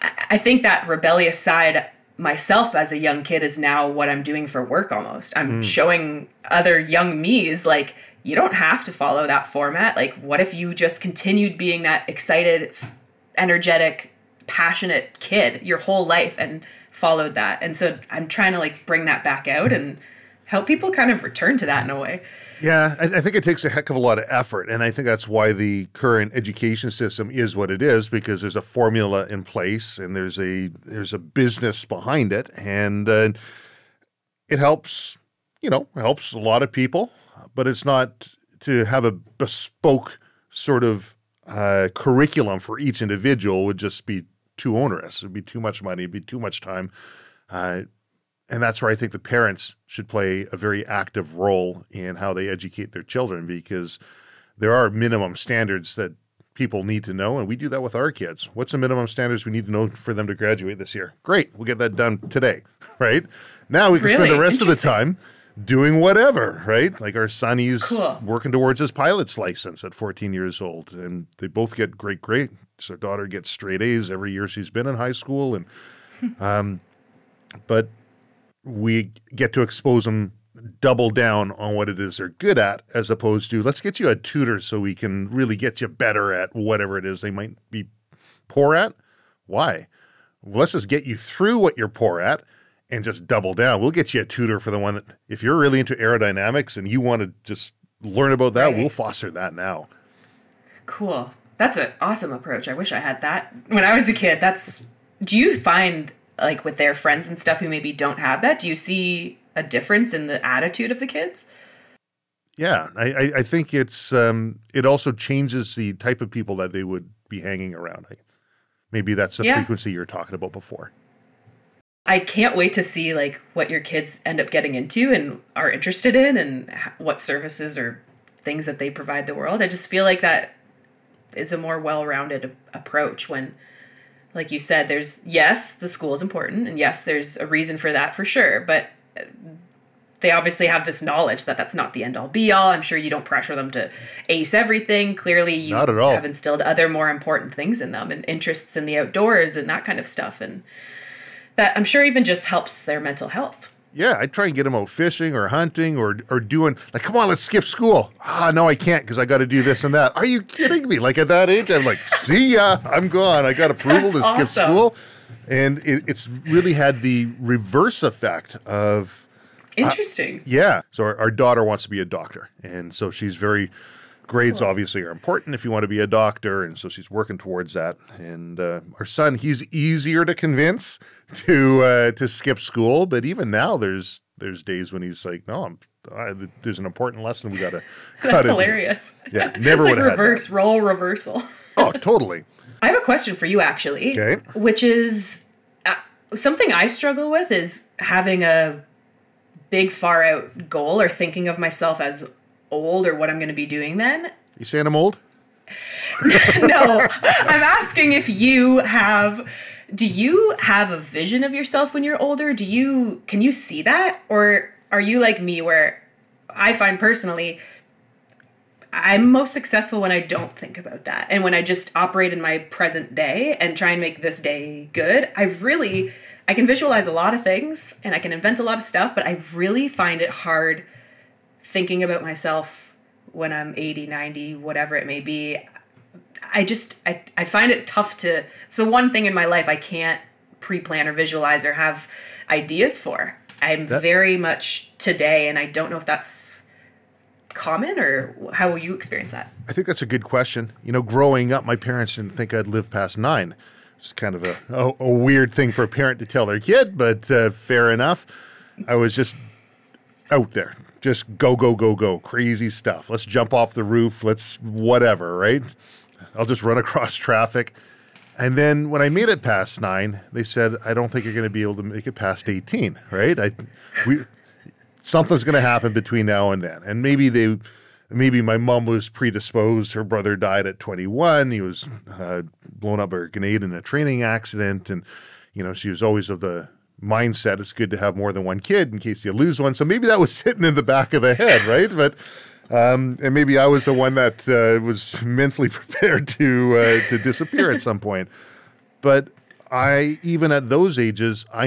I think that rebellious side myself as a young kid is now what I'm doing for work almost. I'm showing other young me's like, you don't have to follow that format. Like, what if you just continued being that excited, energetic, passionate kid your whole life and followed that? And so I'm trying to like bring that back out and help people kind of return to that in a way. Yeah, I think it takes a heck of a lot of effort. And I think that's why the current education system is what it is, because there's a formula in place and there's a business behind it. And it helps, helps a lot of people, but it's not to have a bespoke sort of curriculum for each individual would just be too onerous. It'd be too much money, it'd be too much time. And that's where I think the parents should play a very active role in how they educate their children, because there are minimum standards that people need to know, and we do that with our kids. What's the minimum standards we need to know for them to graduate this year? Great, we'll get that done today, right? Now we can spend the rest of the time doing whatever, right? Like our son, he's working towards his pilot's license at 14 years old, and they both get great grades. Our daughter gets straight A's every year she's been in high school, and but we get to expose them, double down on what it is they're good at, as opposed to let's get you a tutor so we can really get you better at whatever it is they might be poor at. Why? Well, let's just get you through what you're poor at and just double down. We'll get you a tutor for the one that, if you're really into aerodynamics and you want to just learn about that, we'll foster that now. Cool. That's an awesome approach. I wish I had that when I was a kid. Do you find, like with their friends and stuff who maybe don't have that, do you see a difference in the attitude of the kids? Yeah, I think it also changes the type of people that they would be hanging around. Maybe that's the frequency you're talking about before. I can't wait to see like what your kids end up getting into and are interested in, and what services or things that they provide the world. I just feel like that is a more well-rounded approach when, like you said, yes, the school is important, and yes, there's a reason for that for sure, but they obviously have this knowledge that that's not the end-all be-all. I'm sure you don't pressure them to ace everything. Clearly, you have instilled other more important things in them and interests in the outdoors and that kind of stuff, and that I'm sure even just helps their mental health. Yeah, I try and get them out fishing or hunting or doing, like, come on, let's skip school. No, I can't because I got to do this and that. Are you kidding me? Like at that age, I'm like, see ya, I'm gone. I got approval to skip school. And it's really had the reverse effect of... Interesting. Yeah. So our daughter wants to be a doctor. And so she's grades obviously are important if you want to be a doctor. And so she's working towards that. And our son, he's easier to convince to skip school. But even now there's days when he's like, no, there's an important lesson we got to... That's hilarious. Yeah, never would have had that. Role reversal. Oh, totally. I have a question for you, actually, which is something I struggle with is having a big far out goal or thinking of myself as old or what I'm going to be doing then. You saying I'm old? No, I'm asking if do you have a vision of yourself when you're older? Can you see that? Or are you like me where I find personally, I'm most successful when I don't think about that. And when I just operate in my present day and try and make this day good, I can visualize a lot of things and I can invent a lot of stuff, but I really find it hard thinking about myself when I'm 80, 90, whatever it may be. I find it tough it's the one thing in my life I can't pre-plan or visualize or have ideas for. I'm very much today, and I don't know if that's common or how will you experience that? I think that's a good question. Growing up, my parents didn't think I'd live past 9. It's kind of a weird thing for a parent to tell their kid, but fair enough. I was just out there. Just go, go, go, go. Crazy stuff. Let's jump off the roof. Let's whatever, right? I'll just run across traffic. And then when I made it past 9, they said, I don't think you're going to be able to make it past 18, right? Something's going to happen between now and then. And maybe my mom was predisposed. Her brother died at 21. He was blown up by a grenade in a training accident. And, she was always of the mindset, it's good to have more than one kid in case you lose one. So maybe that was sitting in the back of the head, right? But and maybe I was the one that was mentally prepared to disappear at some point. But even at those ages, I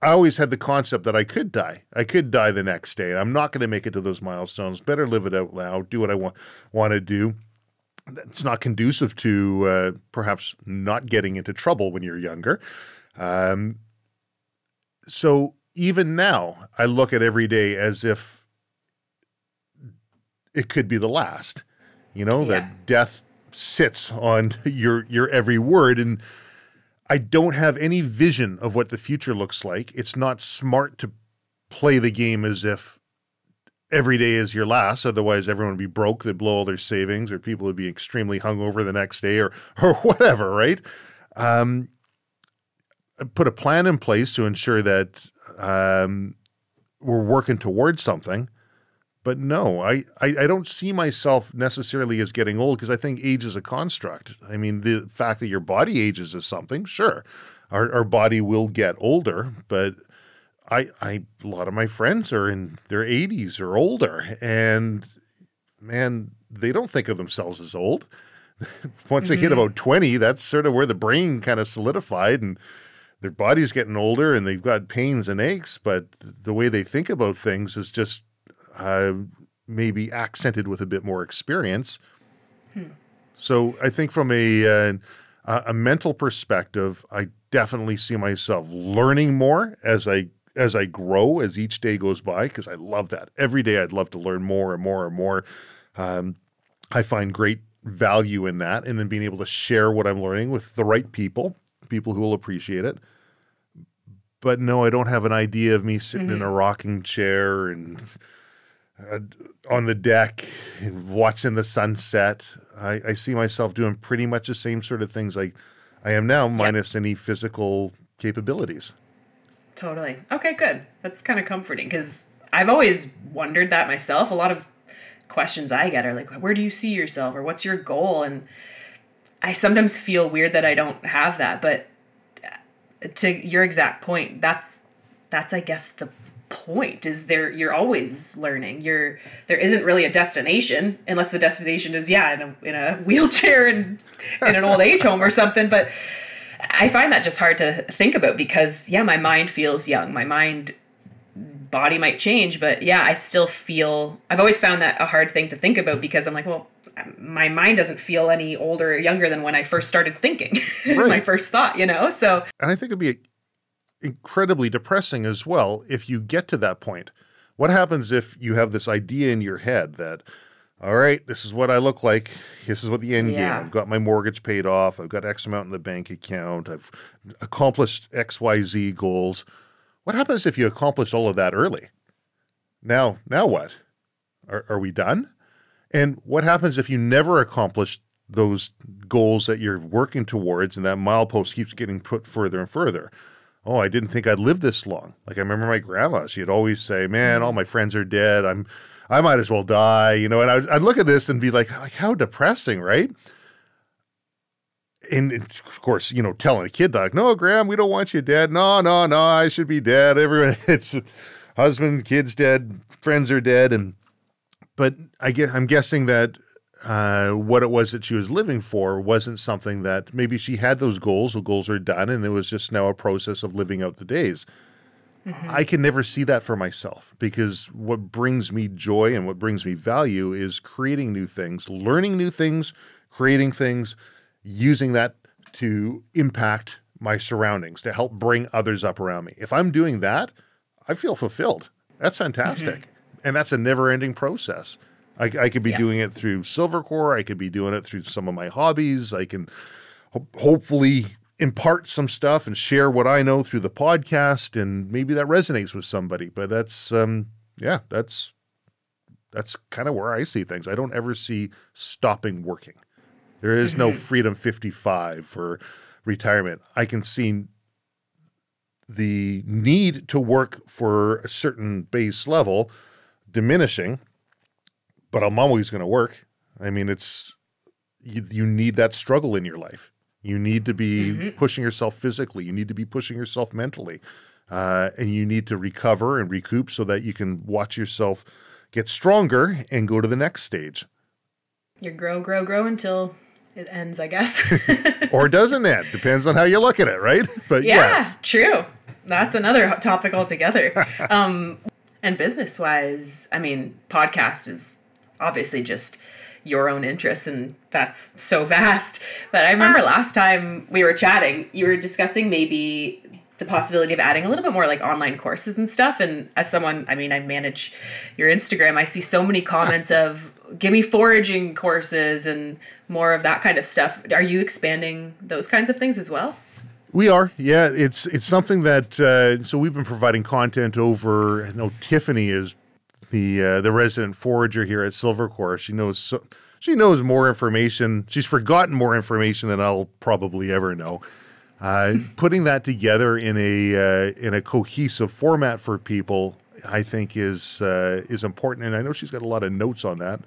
always had the concept that I could die. I could die the next day. I'm not going to make it to those milestones. Better live it out now. Do what I want to do. It's not conducive to perhaps not getting into trouble when you're younger. So even now, I look at every day as if it could be the last. That death sits on your every word, and I don't have any vision of what the future looks like. It's not smart to play the game as if every day is your last. Otherwise, everyone would be broke. They'd blow all their savings, or people would be extremely hungover the next day, or whatever, right? I put a plan in place to ensure that we're working towards something. But no, I don't see myself necessarily as getting old, because I think age is a construct. I mean, the fact that your body ages is something, sure. Our body will get older, but a lot of my friends are in their 80s or older, and man, they don't think of themselves as old. Once they hit about 20, that's sort of where the brain kind of solidified, and their body's getting older and they've got pains and aches, but the way they think about things is just maybe accented with a bit more experience. So I think from a mental perspective, I definitely see myself learning more as I grow, as each day goes by, because I love that. Every day I'd love to learn more and more and more. I find great value in that, and then being able to share what I'm learning with the right people who will appreciate it. But no, I don't have an idea of me sitting in a rocking chair and on the deck and watching the sunset. I see myself doing pretty much the same sort of things like I am now, minus any physical capabilities. Totally. Okay, good. That's kind of comforting, because I've always wondered that myself. A lot of questions I get are like, where do you see yourself, or what's your goal? And I sometimes feel weird that I don't have that. But to your exact point, that's I guess the point is you're always learning. There isn't really a destination, unless the destination is in a wheelchair and in an old age home or something. But I find that just hard to think about, because my mind feels young. My body might change, but I still feel, I've always found that a hard thing to think about, because I'm like, well, my mind doesn't feel any older or younger than when I first started thinking. Right. My first thought, so. And I think it'd be incredibly depressing as well if you get to that point. What happens if you have this idea in your head that, all right, this is what I look like. This is what the end game. I've got my mortgage paid off. I've got X amount in the bank account. I've accomplished XYZ goals. What happens if you accomplish all of that early? Now what? Are we done? And what happens if you never accomplish those goals that you're working towards, and that milepost keeps getting put further and further? Oh, I didn't think I'd live this long. Like, I remember my grandma, she'd always say, man, all my friends are dead. I might as well die, and I'd look at this and be like, how depressing, right? And of course, telling a kid, like, no, Graham, we don't want you dead. No, I should be dead. Everyone, it's husband, kids dead, friends are dead. But I'm guessing that what it was that she was living for wasn't something that maybe she had those goals. The goals are done, and it was just now a process of living out the days. I can never see that for myself, because what brings me joy and what brings me value is creating new things, learning new things, creating things, using that to impact my surroundings, to help bring others up around me. If I'm doing that, I feel fulfilled. That's fantastic. And that's a never-ending process. I could be doing it through Silvercore. I could be doing it through some of my hobbies. I can hopefully impart some stuff and share what I know through the podcast, and maybe that resonates with somebody. But that's kind of where I see things. I don't ever see stopping working. There is no Freedom 55 for retirement. I can see the need to work for a certain base level diminishing, but I'm always going to work. I mean, you need that struggle in your life. You need to be pushing yourself physically. You need to be pushing yourself mentally. And you need to recover and recoup so that you can watch yourself get stronger and go to the next stage. You grow until it ends, I guess. Or doesn't end. Depends on how you look at it, right? But yeah, yes. True. That's another topic altogether. And business-wise, I mean, podcast is obviously just your own interest, and that's so vast. But I remember last time we were chatting, you were discussing maybe the possibility of adding a little bit more like online courses and stuff. And as someone, I mean, I manage your Instagram, I see so many comments of give me foraging courses and more of that kind of stuff. Are you expanding those kinds of things as well? We are, yeah. It's something that so we've been providing content over. I know Tiffany is the resident forager here at Silvercore. She knows more information. She's forgotten more information than I'll probably ever know. Putting that together in a cohesive format for people, I think, is important. And I know she's got a lot of notes on that.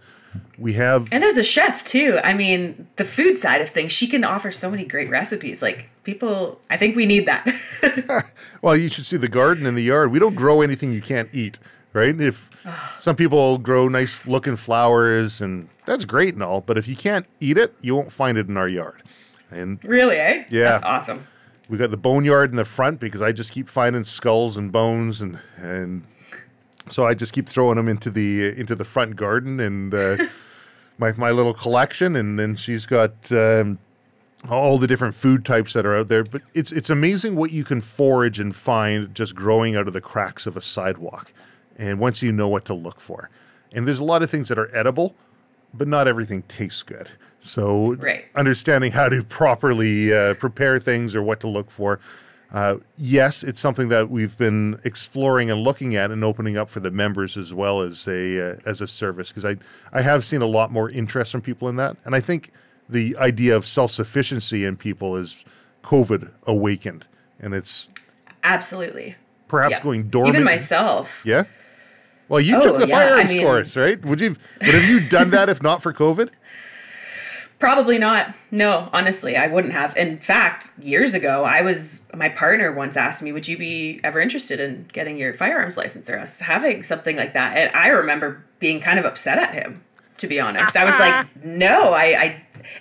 And as a chef too, I mean, the food side of things, she can offer so many great recipes. Like people, I think we need that. Well, you should see the garden in the yard. We don't grow anything you can't eat, right? If some people grow nice looking flowers, and that's great and all, but if you can't eat it, you won't find it in our yard. And really, eh? Yeah. That's awesome. We got the boneyard in the front because I just keep finding skulls and bones, and so I just keep throwing them into the front garden and my little collection. And then she's got all the different food types that are out there. But it's amazing what you can forage and find just growing out of the cracks of a sidewalk. And once you know what to look for, and there's a lot of things that are edible, but not everything tastes good. So understanding how to properly prepare things or what to look for. Yes, it's something that we've been exploring and looking at and opening up for the members as well as a service, because I have seen a lot more interest from people in that. And I think the idea of self-sufficiency in people is COVID awakened, and it's absolutely perhaps going dormant. Even myself. Yeah. Well, you took the firearms course, right? Would have you done that if not for COVID? Probably not. No, honestly, I wouldn't have. In fact, years ago, my partner once asked me, would you be ever interested in getting your firearms license or us having something like that? And I remember being kind of upset at him, to be honest. I was like, no,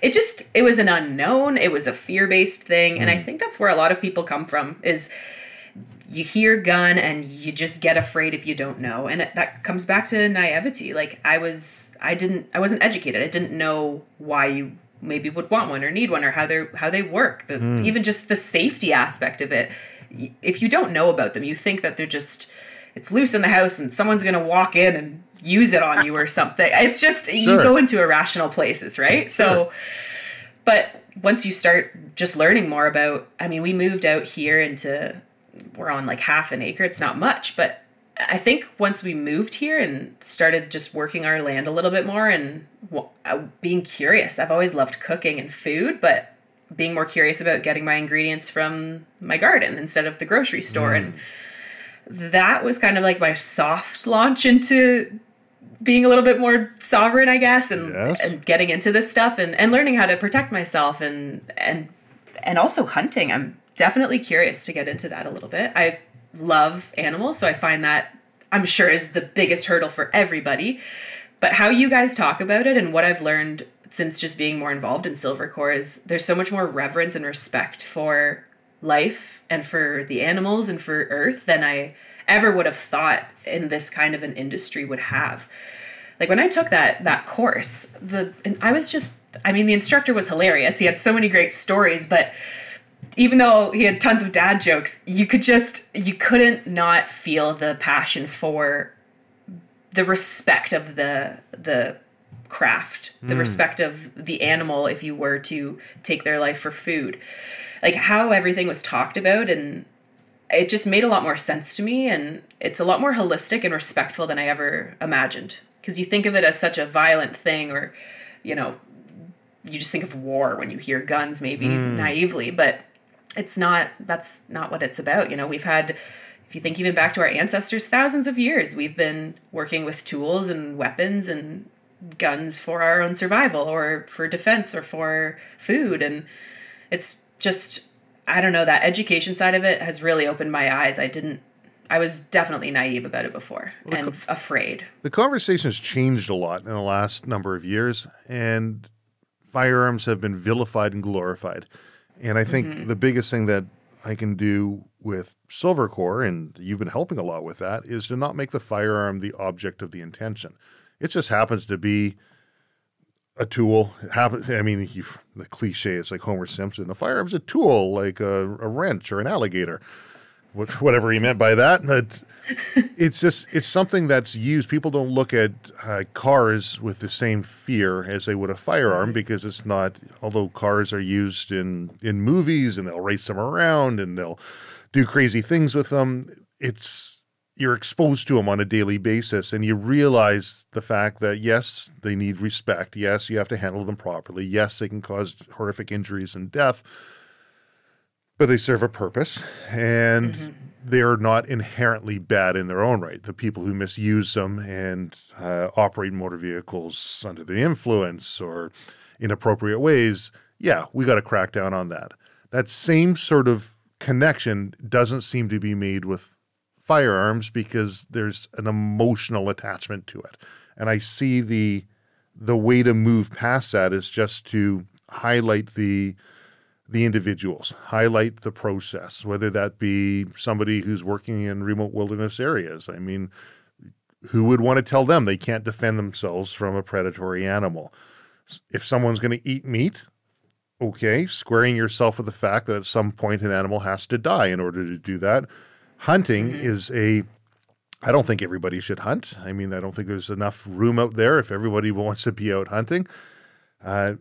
it was an unknown. It was a fear-based thing. And I think that's where a lot of people come from, is you hear gun and you just get afraid if you don't know. And that comes back to naivety. Like I wasn't educated. I didn't know why you maybe would want one or need one or how they work. Even just the safety aspect of it. If you don't know about them, you think that it's loose in the house and someone's going to walk in and use it on you or something. It's just, you go into irrational places, right? Sure. So, but once you start just learning more about, I mean, we moved out here we're on like half an acre. It's not much, but I think once we moved here and started just working our land a little bit more and being curious, I've always loved cooking and food, but being more curious about getting my ingredients from my garden instead of the grocery store. And that was kind of like my soft launch into being a little bit more sovereign, I guess, and getting into this stuff and learning how to protect myself and also hunting. I'm definitely curious to get into that a little bit. I love animals, so I find that, I'm sure, is the biggest hurdle for everybody. But how you guys talk about it and what I've learned since just being more involved in Silvercore is there's so much more reverence and respect for life and for the animals and for Earth than I ever would have thought in this kind of an industry would have. Like when I took that course, the instructor was hilarious. He had so many great stories, but even though he had tons of dad jokes, you couldn't not feel the passion for the respect of the craft, the respect of the animal if you were to take their life for food. Like how everything was talked about, and it just made a lot more sense to me, and it's a lot more holistic and respectful than I ever imagined. Because you think of it as such a violent thing, or, you just think of war when you hear guns, maybe naively, but that's not what it's about. We've had, if you think even back to our ancestors, thousands of years, we've been working with tools and weapons and guns for our own survival or for defense or for food. And it's just, I don't know, that education side of it has really opened my eyes. I was definitely naive about it before and afraid. The conversation has changed a lot in the last number of years, and firearms have been vilified and glorified. And I think the biggest thing that I can do with Silvercore, and you've been helping a lot with that, is to not make the firearm the object of the intention. It just happens to be a tool. The cliche is like Homer Simpson. A firearm's a tool, like a wrench or an alligator. Whatever he meant by that. But it's something that's used. People don't look at cars with the same fear as they would a firearm, because it's not, although cars are used in movies and they'll race them around and they'll do crazy things with them. You're exposed to them on a daily basis, and you realize the fact that, yes, they need respect. Yes, you have to handle them properly. Yes, they can cause horrific injuries and death, but they serve a purpose, and they're not inherently bad in their own right. The people who misuse them and operate motor vehicles under the influence or inappropriate ways, yeah, we got to crack down on that. That same sort of connection doesn't seem to be made with firearms, because there's an emotional attachment to it. And I see the way to move past that is just to highlight the individuals, highlight the process, whether that be somebody who's working in remote wilderness areas. I mean, who would want to tell them they can't defend themselves from a predatory animal? If someone's going to eat meat, okay, squaring yourself with the fact that at some point an animal has to die in order to do that. Hunting is I don't think everybody should hunt. I mean, I don't think there's enough room out there if everybody wants to be out hunting. And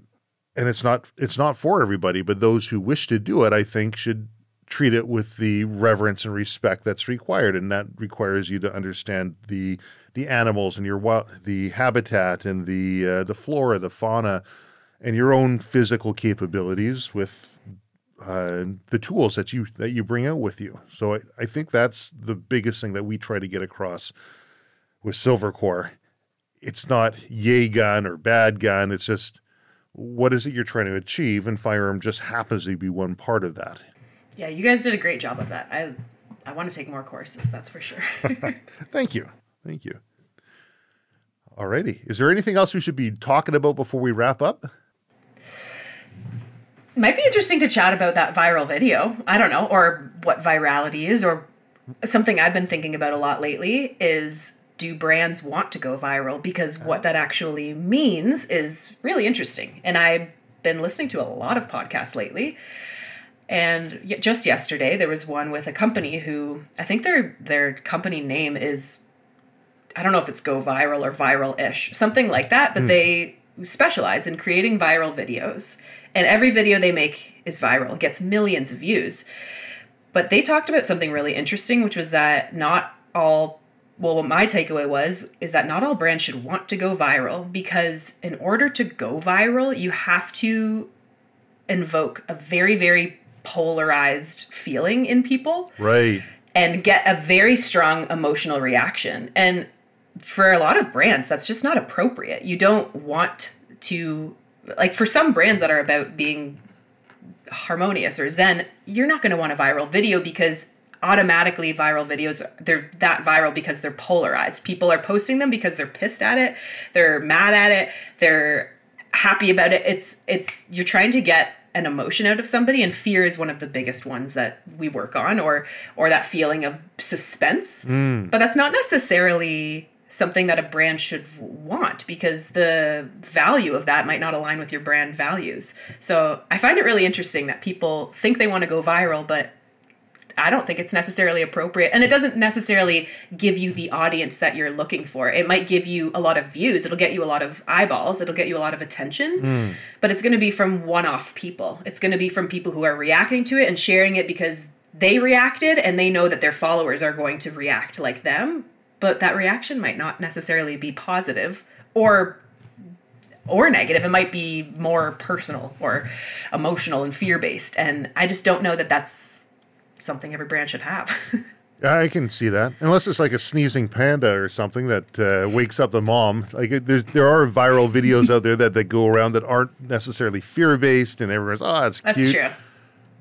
it's not for everybody, but those who wish to do it, I think, should treat it with the reverence and respect that's required. And that requires you to understand the animals and the habitat and the flora, the fauna, and your own physical capabilities with the tools that you bring out with you. So I think that's the biggest thing that we try to get across with Silvercore. It's not yay gun or bad gun. It's just, what is it you're trying to achieve? And firearm just happens to be one part of that. Yeah, you guys did a great job of that. I want to take more courses, that's for sure. Thank you. Thank you. Alrighty. Is there anything else we should be talking about before we wrap up? Might be interesting to chat about that viral video. I don't know, or what virality is, or something I've been thinking about a lot lately is, do brands want to go viral? Because what that actually means is really interesting. And I've been listening to a lot of podcasts lately. And just yesterday, there was one with a company who, I think their company name is, I don't know if it's Go Viral or Viral-ish, something like that, but they specialize in creating viral videos. And every video they make is viral. It gets millions of views. But they talked about something really interesting, which was that what my takeaway is that not all brands should want to go viral, because in order to go viral, you have to invoke a very, very polarized feeling in people. Right. And get a very strong emotional reaction. And for a lot of brands, that's just not appropriate. You don't want to, like, for some brands that are about being harmonious or zen, you're not going to want a viral video, because automatically viral videos, they're that viral because they're polarized. People are posting them because they're pissed at it, they're mad at it, they're happy about it. It's you're trying to get an emotion out of somebody, and fear is one of the biggest ones that we work on, or that feeling of suspense. But that's not necessarily something that a brand should want, because the value of that might not align with your brand values. So I find it really interesting that people think they want to go viral, but I don't think it's necessarily appropriate. And it doesn't necessarily give you the audience that you're looking for. It might give you a lot of views. It'll get you a lot of eyeballs. It'll get you a lot of attention. But it's going to be from one-off people. It's going to be from people who are reacting to it and sharing it because they reacted and they know that their followers are going to react like them. But that reaction might not necessarily be positive or negative. It might be more personal or emotional and fear-based. And I just don't know that that's something every brand should have. I can see that. Unless it's like a sneezing panda or something that wakes up the mom. Like there are viral videos out there that go around that aren't necessarily fear-based, and everyone's, that's cute. That's true.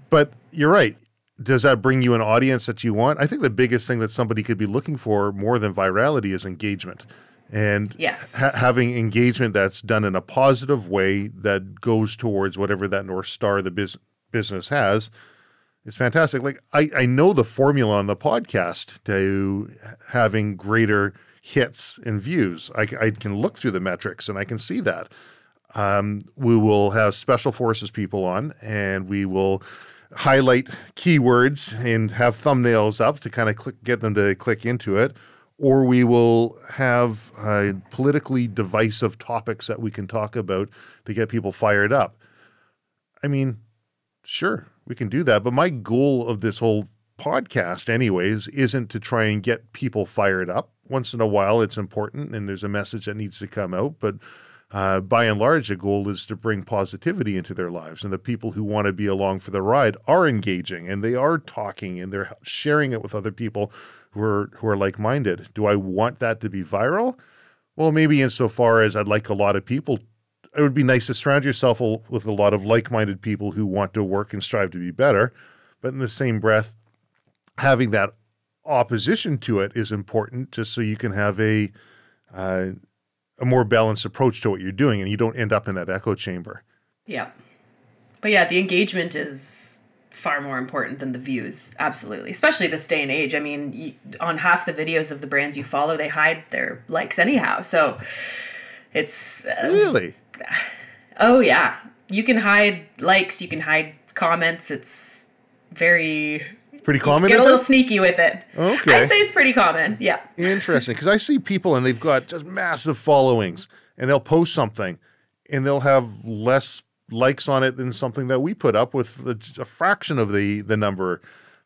But you're right. Does that bring you an audience that you want? I think the biggest thing that somebody could be looking for more than virality is engagement. And yes, having engagement that's done in a positive way that goes towards whatever that North Star the business has is fantastic. Like I know the formula on the podcast to having greater hits and views. I can look through the metrics and I can see that. We will have special forces people on, and we will highlight keywords and have thumbnails up to kind of get them to click into it. Or we will have politically divisive topics that we can talk about to get people fired up. I mean, sure, we can do that. But my goal of this whole podcast anyways isn't to try and get people fired up. Once in a while, it's important and there's a message that needs to come out. But by and large, the goal is to bring positivity into their lives. And the people who want to be along for the ride are engaging and they are talking and they're sharing it with other people who are like-minded. Do I want that to be viral? Well, maybe insofar as I'd like a lot of people. It would be nice to surround yourself with a lot of like-minded people who want to work and strive to be better. But in the same breath, having that opposition to it is important just so you can have a more balanced approach to what you're doing and you don't end up in that echo chamber. Yeah. But yeah, the engagement is far more important than the views. Absolutely. Especially this day and age. I mean, on half the videos of the brands you follow, they hide their likes anyhow. So it's... Really? Oh, yeah. You can hide likes. You can hide comments. It's very... Pretty common, get a little sneaky with it. Okay. I'd say it's pretty common. Yeah. Interesting. Because I see people and they've got just massive followings and they'll post something and they'll have less likes on it than something that we put up with a fraction of the number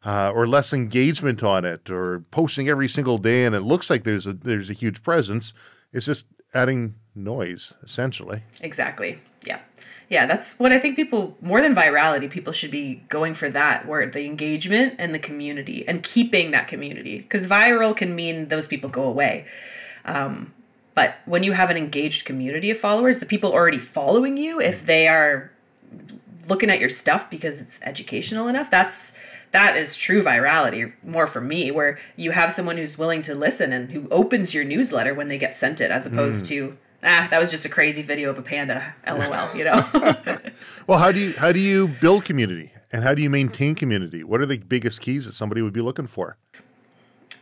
or less engagement on it or posting every single day. And it looks like there's a huge presence. It's just adding noise, essentially. Exactly. Yeah. Yeah, that's what I think people, more than virality, people should be going for that, where the engagement and the community and keeping that community. Because viral can mean those people go away. But when you have an engaged community of followers, the people already following you, if they are looking at your stuff because it's educational enough, that is true virality, more for me, where you have someone who's willing to listen and who opens your newsletter when they get sent it, as opposed to... that was just a crazy video of a panda, LOL, you know? Well, how do you build community and how do you maintain community? What are the biggest keys that somebody would be looking for?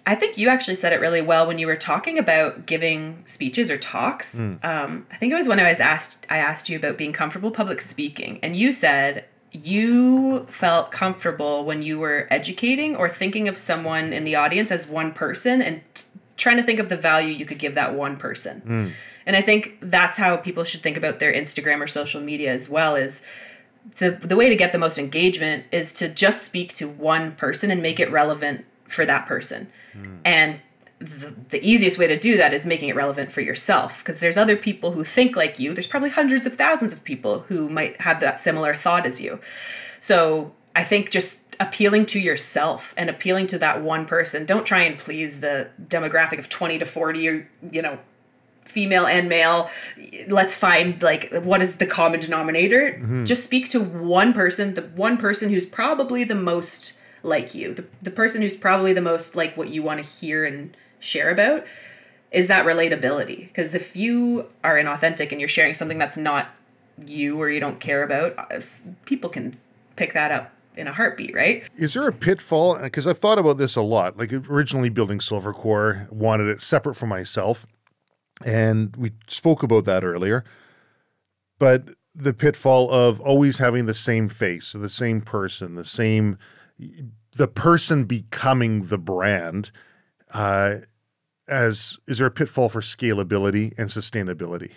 I think you actually said it really well when you were talking about giving speeches or talks. I think it was when I asked you about being comfortable public speaking, and you said you felt comfortable when you were educating or thinking of someone in the audience as one person and trying to think of the value you could give that one person. And I think that's how people should think about their Instagram or social media as well, is the way to get the most engagement is to just speak to one person and make it relevant for that person. And the easiest way to do that is making it relevant for yourself, because there's other people who think like you. There's probably hundreds of thousands of people who might have that similar thought as you. So I think just appealing to yourself and appealing to that one person. Don't try and please the demographic of 20 to 40 or, female and male. Let's find what is the common denominator. Just speak to one person, the one person who's probably the most like you, the person who's probably the most like what you want to hear and share about, is that relatability. Because if you are inauthentic and you're sharing something that's not you or you don't care about, people can pick that up in a heartbeat, right? Is there a pitfall? Because I've thought about this a lot. Like originally building Silvercore, wanted it separate from myself. And we spoke about that earlier. But the pitfall of always having the same face, the same person, the person becoming the brand, is there a pitfall for scalability and sustainability?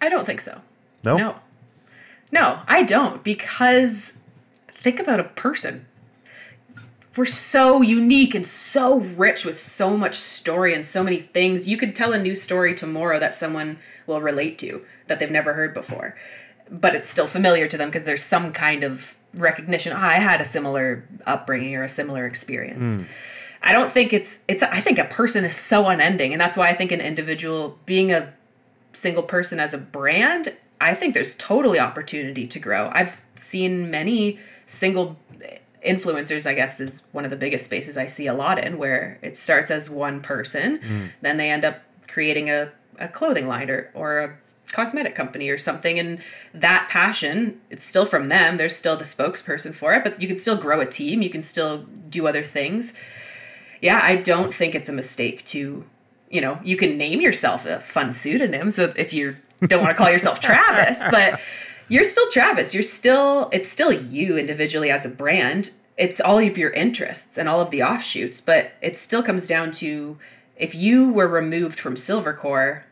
I don't think so. No? No, I don't, because think about a person. We're so unique and so rich with so much story and so many things. You could tell a new story tomorrow that someone will relate to that they've never heard before, but it's still familiar to them because there's some kind of recognition. I had a similar upbringing or a similar experience. I don't think I think a person is so unending. And that's why I think an individual, being a single person as a brand, I think there's totally opportunity to grow. I've seen many single influencers, I guess, is one of the biggest spaces I see a lot in, where it starts as one person, then they end up creating a clothing line or a cosmetic company or something. And that passion, it's still from them. They're still the spokesperson for it, but you can still grow a team. You can still do other things. Yeah, I don't think it's a mistake to, you can name yourself a fun pseudonym. So if you don't want to call yourself Travis, but you're still Travis. It's still you individually as a brand. It's all of your interests and all of the offshoots, but it still comes down to, if you were removed from Silvercore,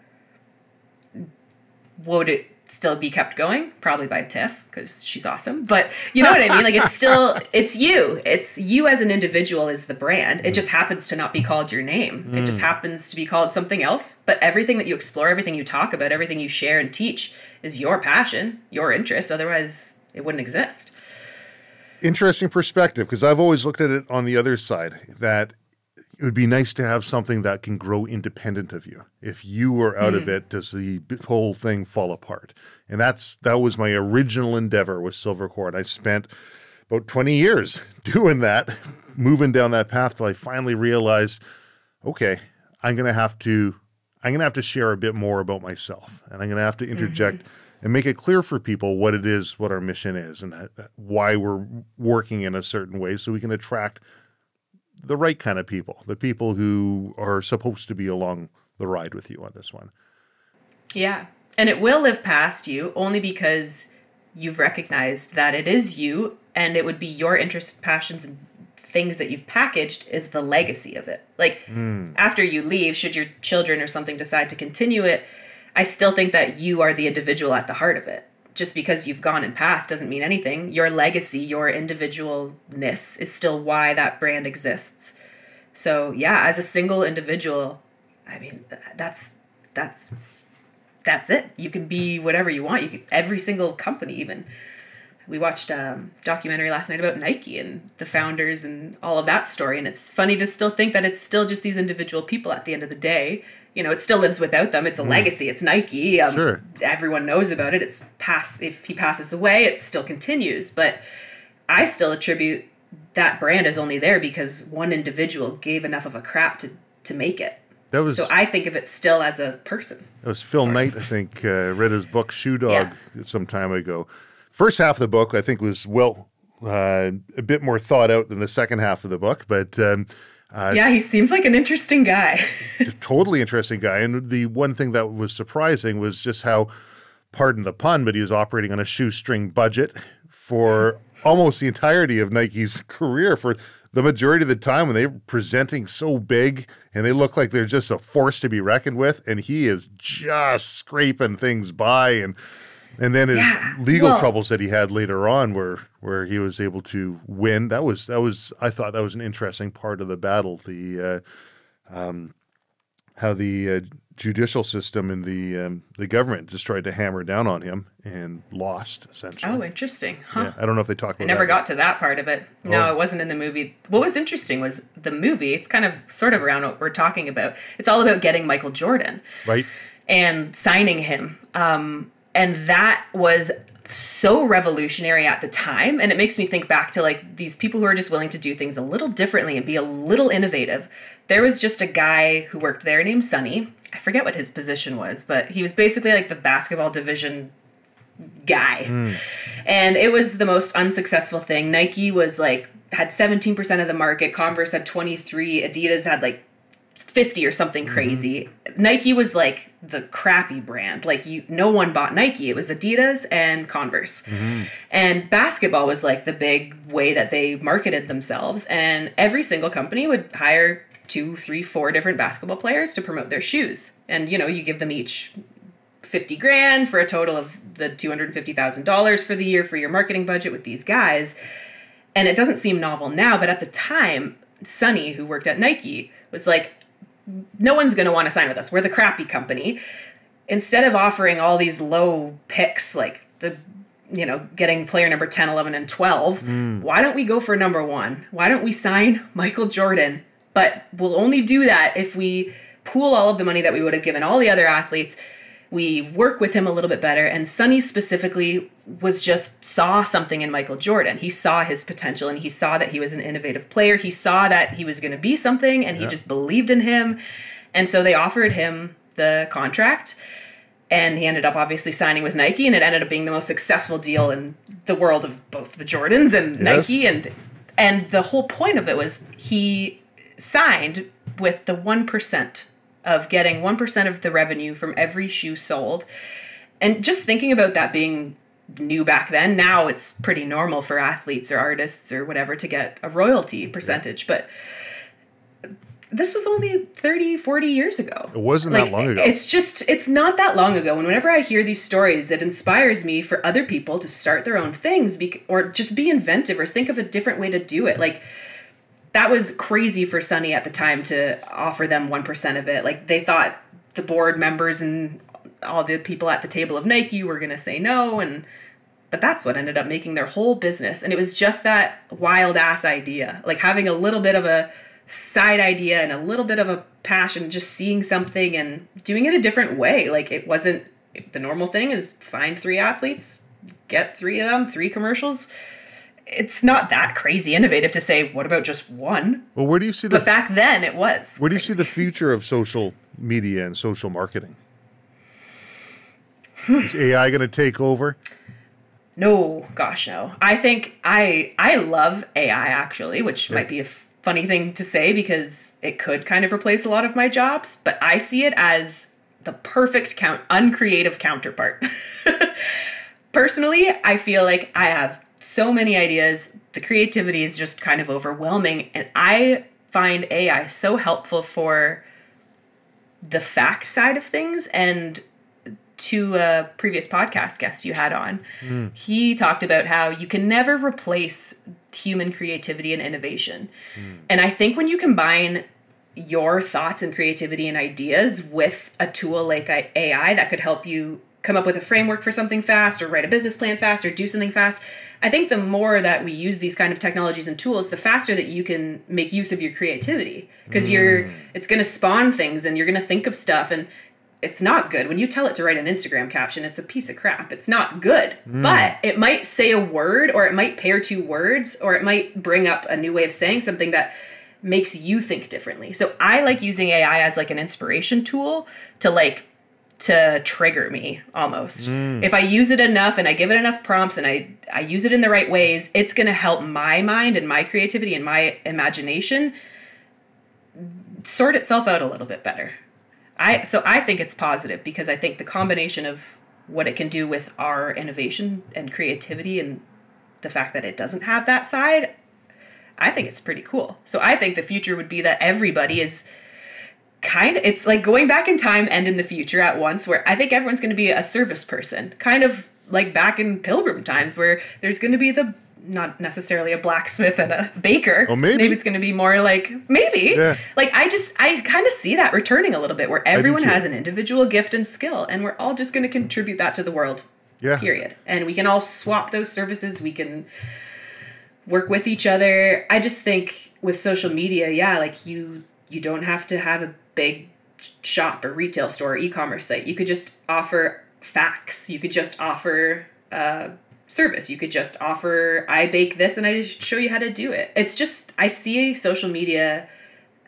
would it still be kept going? Probably by Tiff, because she's awesome. But you know what I mean? Like, it's you. It's you as an individual is the brand. It just happens to not be called your name. It just happens to be called something else. But everything that you explore, everything you talk about, everything you share and teach is your passion, your interest. Otherwise, it wouldn't exist. Interesting perspective, because I've always looked at it on the other side, that it would be nice to have something that can grow independent of you. If you were out of it, does the whole thing fall apart? And that was my original endeavor with Silvercore. And I spent about 20 years doing that, moving down that path till I finally realized, okay, I'm going to have to share a bit more about myself. And I'm going to have to interject and make it clear for people what it is, what our mission is, and why we're working in a certain way so we can attract the right kind of people, the people who are supposed to be along the ride with you on this one. Yeah. And it will live past you only because you've recognized that it is you, and it would be your interests, passions, and things that you've packaged is the legacy of it. Like, after you leave, should your children or something decide to continue it, I still think that you are the individual at the heart of it. Just because you've gone and passed doesn't mean anything. Your legacy, your individualness is still why that brand exists. So yeah, as a single individual, I mean, that's it. You can be whatever you want. Every single company even. We watched a documentary last night about Nike and the founders and all of that story. And it's funny to still think that it's still just these individual people at the end of the day. It still lives without them. It's a legacy. It's Nike. Sure. Everyone knows about it. If he passes away, it still continues. But I still attribute that brand is only there because one individual gave enough of a crap to make it. So I think of it still as a person. That was Phil Knight, I think, read his book Shoe Dog some time ago. First half of the book, I think, was a bit more thought out than the second half of the book, but he seems like an interesting guy. Totally interesting guy. And the one thing that was surprising was just how, pardon the pun, but he was operating on a shoestring budget for almost the entirety of Nike's career, for the majority of the time when they're presenting so big and they look like they're just a force to be reckoned with. And he is just scraping things by. And then his legal troubles that he had later on where he was able to win. That was I thought that was an interesting part of the battle. How the judicial system and the government just tried to hammer down on him and lost, essentially. Oh, interesting. Huh. Yeah, I don't know if they talked about that. I never got to that part of it. No, it wasn't in the movie. What was interesting was the movie. It's kind of sort of around what we're talking about. It's all about getting Michael Jordan. Right. And signing him. And that was so revolutionary at the time. And it makes me think back to like these people who are just willing to do things a little differently and be a little innovative. There was just a guy who worked there named Sonny. I forget what his position was, but he was basically like the basketball division guy. And it was the most unsuccessful thing. Nike had 17% of the market. Converse had 23. Adidas had 50 or something crazy. Nike was like the crappy brand. No one bought Nike. It was Adidas and Converse. And basketball was like the big way that they marketed themselves. And every single company would hire 2, 3, 4 different basketball players to promote their shoes. And, you give them each $50,000 for a total of the $250,000 for the year for your marketing budget with these guys. And it doesn't seem novel now, but at the time, Sonny, who worked at Nike, was like, no one's going to want to sign with us. We're the crappy company. Instead of offering all these low picks, like getting player number 10, 11, and 12, why don't we go for number 1? Why don't we sign Michael Jordan? But we'll only do that if we pool all of the money that we would have given all the other athletes. We work with him a little bit better. And Sonny specifically saw something in Michael Jordan. He saw his potential and he saw that he was an innovative player. He saw that he was going to be something and he just believed in him. And so they offered him the contract. And he ended up obviously signing with Nike, and it ended up being the most successful deal in the world of both the Jordans and Nike. And the whole point of it was he signed with the 1% of getting 1% of the revenue from every shoe sold. And just thinking about that being new back then, now it's pretty normal for athletes or artists or whatever to get a royalty percentage. But this was only 30, 40 years ago. It wasn't that long ago. It's not that long ago. And whenever I hear these stories, it inspires me for other people to start their own things or just be inventive or think of a different way to do it. Like, that was crazy for Sonny at the time to offer them 1% of it. Like, they thought the board members and all the people at the table of Nike were going to say no. But that's what ended up making their whole business. And it was just that wild ass idea, like having a little bit of a side idea and a little bit of a passion, just seeing something and doing it a different way. Like, it wasn't the normal thing is find 3 athletes, get 3 of them, 3 commercials. It's not that crazy innovative to say, what about just one? Well, where do you see but back then it was where do you see the future of social media and social marketing? Is AI going to take over? No, gosh, no. I think I love AI actually, which might be a funny thing to say because it could kind of replace a lot of my jobs, but I see it as the perfect uncreative counterpart. Personally, I feel like I have so many ideas. The creativity is just kind of overwhelming, and I find AI so helpful for the fact side of things. And to a previous podcast guest you had on, he talked about how you can never replace human creativity and innovation. And I think when you combine your thoughts and creativity and ideas with a tool like AI that could help you come up with a framework for something fast or write a business plan fast or do something fast, I think the more that we use these kind of technologies and tools, the faster that you can make use of your creativity, because it's going to spawn things and you're going to think of stuff. And it's not good. When you tell it to write an Instagram caption, it's a piece of crap. It's not good. But it might say a word, or it might pair 2 words, or it might bring up a new way of saying something that makes you think differently. So I like using AI as like an inspiration tool to trigger me almost. If I use it enough and I give it enough prompts and I use it in the right ways, it's going to help my mind and my creativity and my imagination sort itself out a little bit better. So I think it's positive, because I think the combination of what it can do with our innovation and creativity and the fact that it doesn't have that side, I think it's pretty cool. So I think the future would be that everybody is it's like going back in time and in the future at once, where I think everyone's going to be a service person, kind of like back in Pilgrim times, where there's going to be not necessarily a blacksmith and a baker. Oh, maybe it's going to be more like, Yeah. Like, I kind of see that returning a little bit, where everyone has an individual gift and skill, and we're all just going to contribute that to the world. Yeah. Period. And we can all swap those services. We can work with each other. I just think with social media, like you don't have to have a big shop or retail store or e-commerce site. You could just offer facts. You could just offer service. You could just offer, I bake this and I show you how to do it. It's just, I see social media,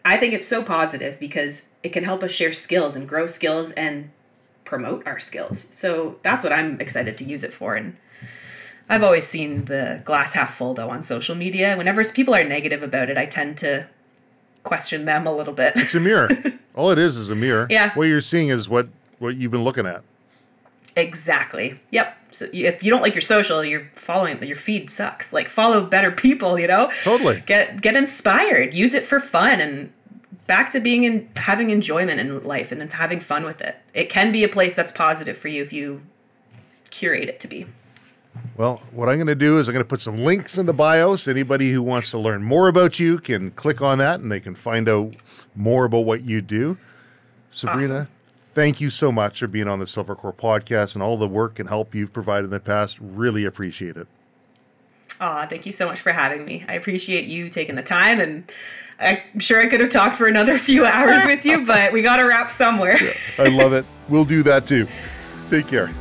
I think it's so positive because it can help us share skills and grow skills and promote our skills. So that's what I'm excited to use it for. And I've always seen the glass half full though on social media. Whenever people are negative about it, I tend to question them a little bit. It's a mirror. All it is a mirror. Yeah. What you're seeing is what you've been looking at. Exactly. Yep. So if you don't like your social, you're following, your feed sucks. Like, follow better people, Totally. Get inspired. Use it for fun, and back to being having enjoyment in life and having fun with it. It can be a place that's positive for you if you curate it to be. Well, what I'm going to do is I'm going to put some links in the bio, so anybody who wants to learn more about you can click on that and they can find out more about what you do. Sabrina, awesome. Thank you so much for being on the Silvercore podcast and all the work and help you've provided in the past. Really appreciate it. Thank you so much for having me. I appreciate you taking the time, and I'm sure I could have talked for another few hours with you, but we got to wrap somewhere. Yeah, I love it. We'll do that too. Take care.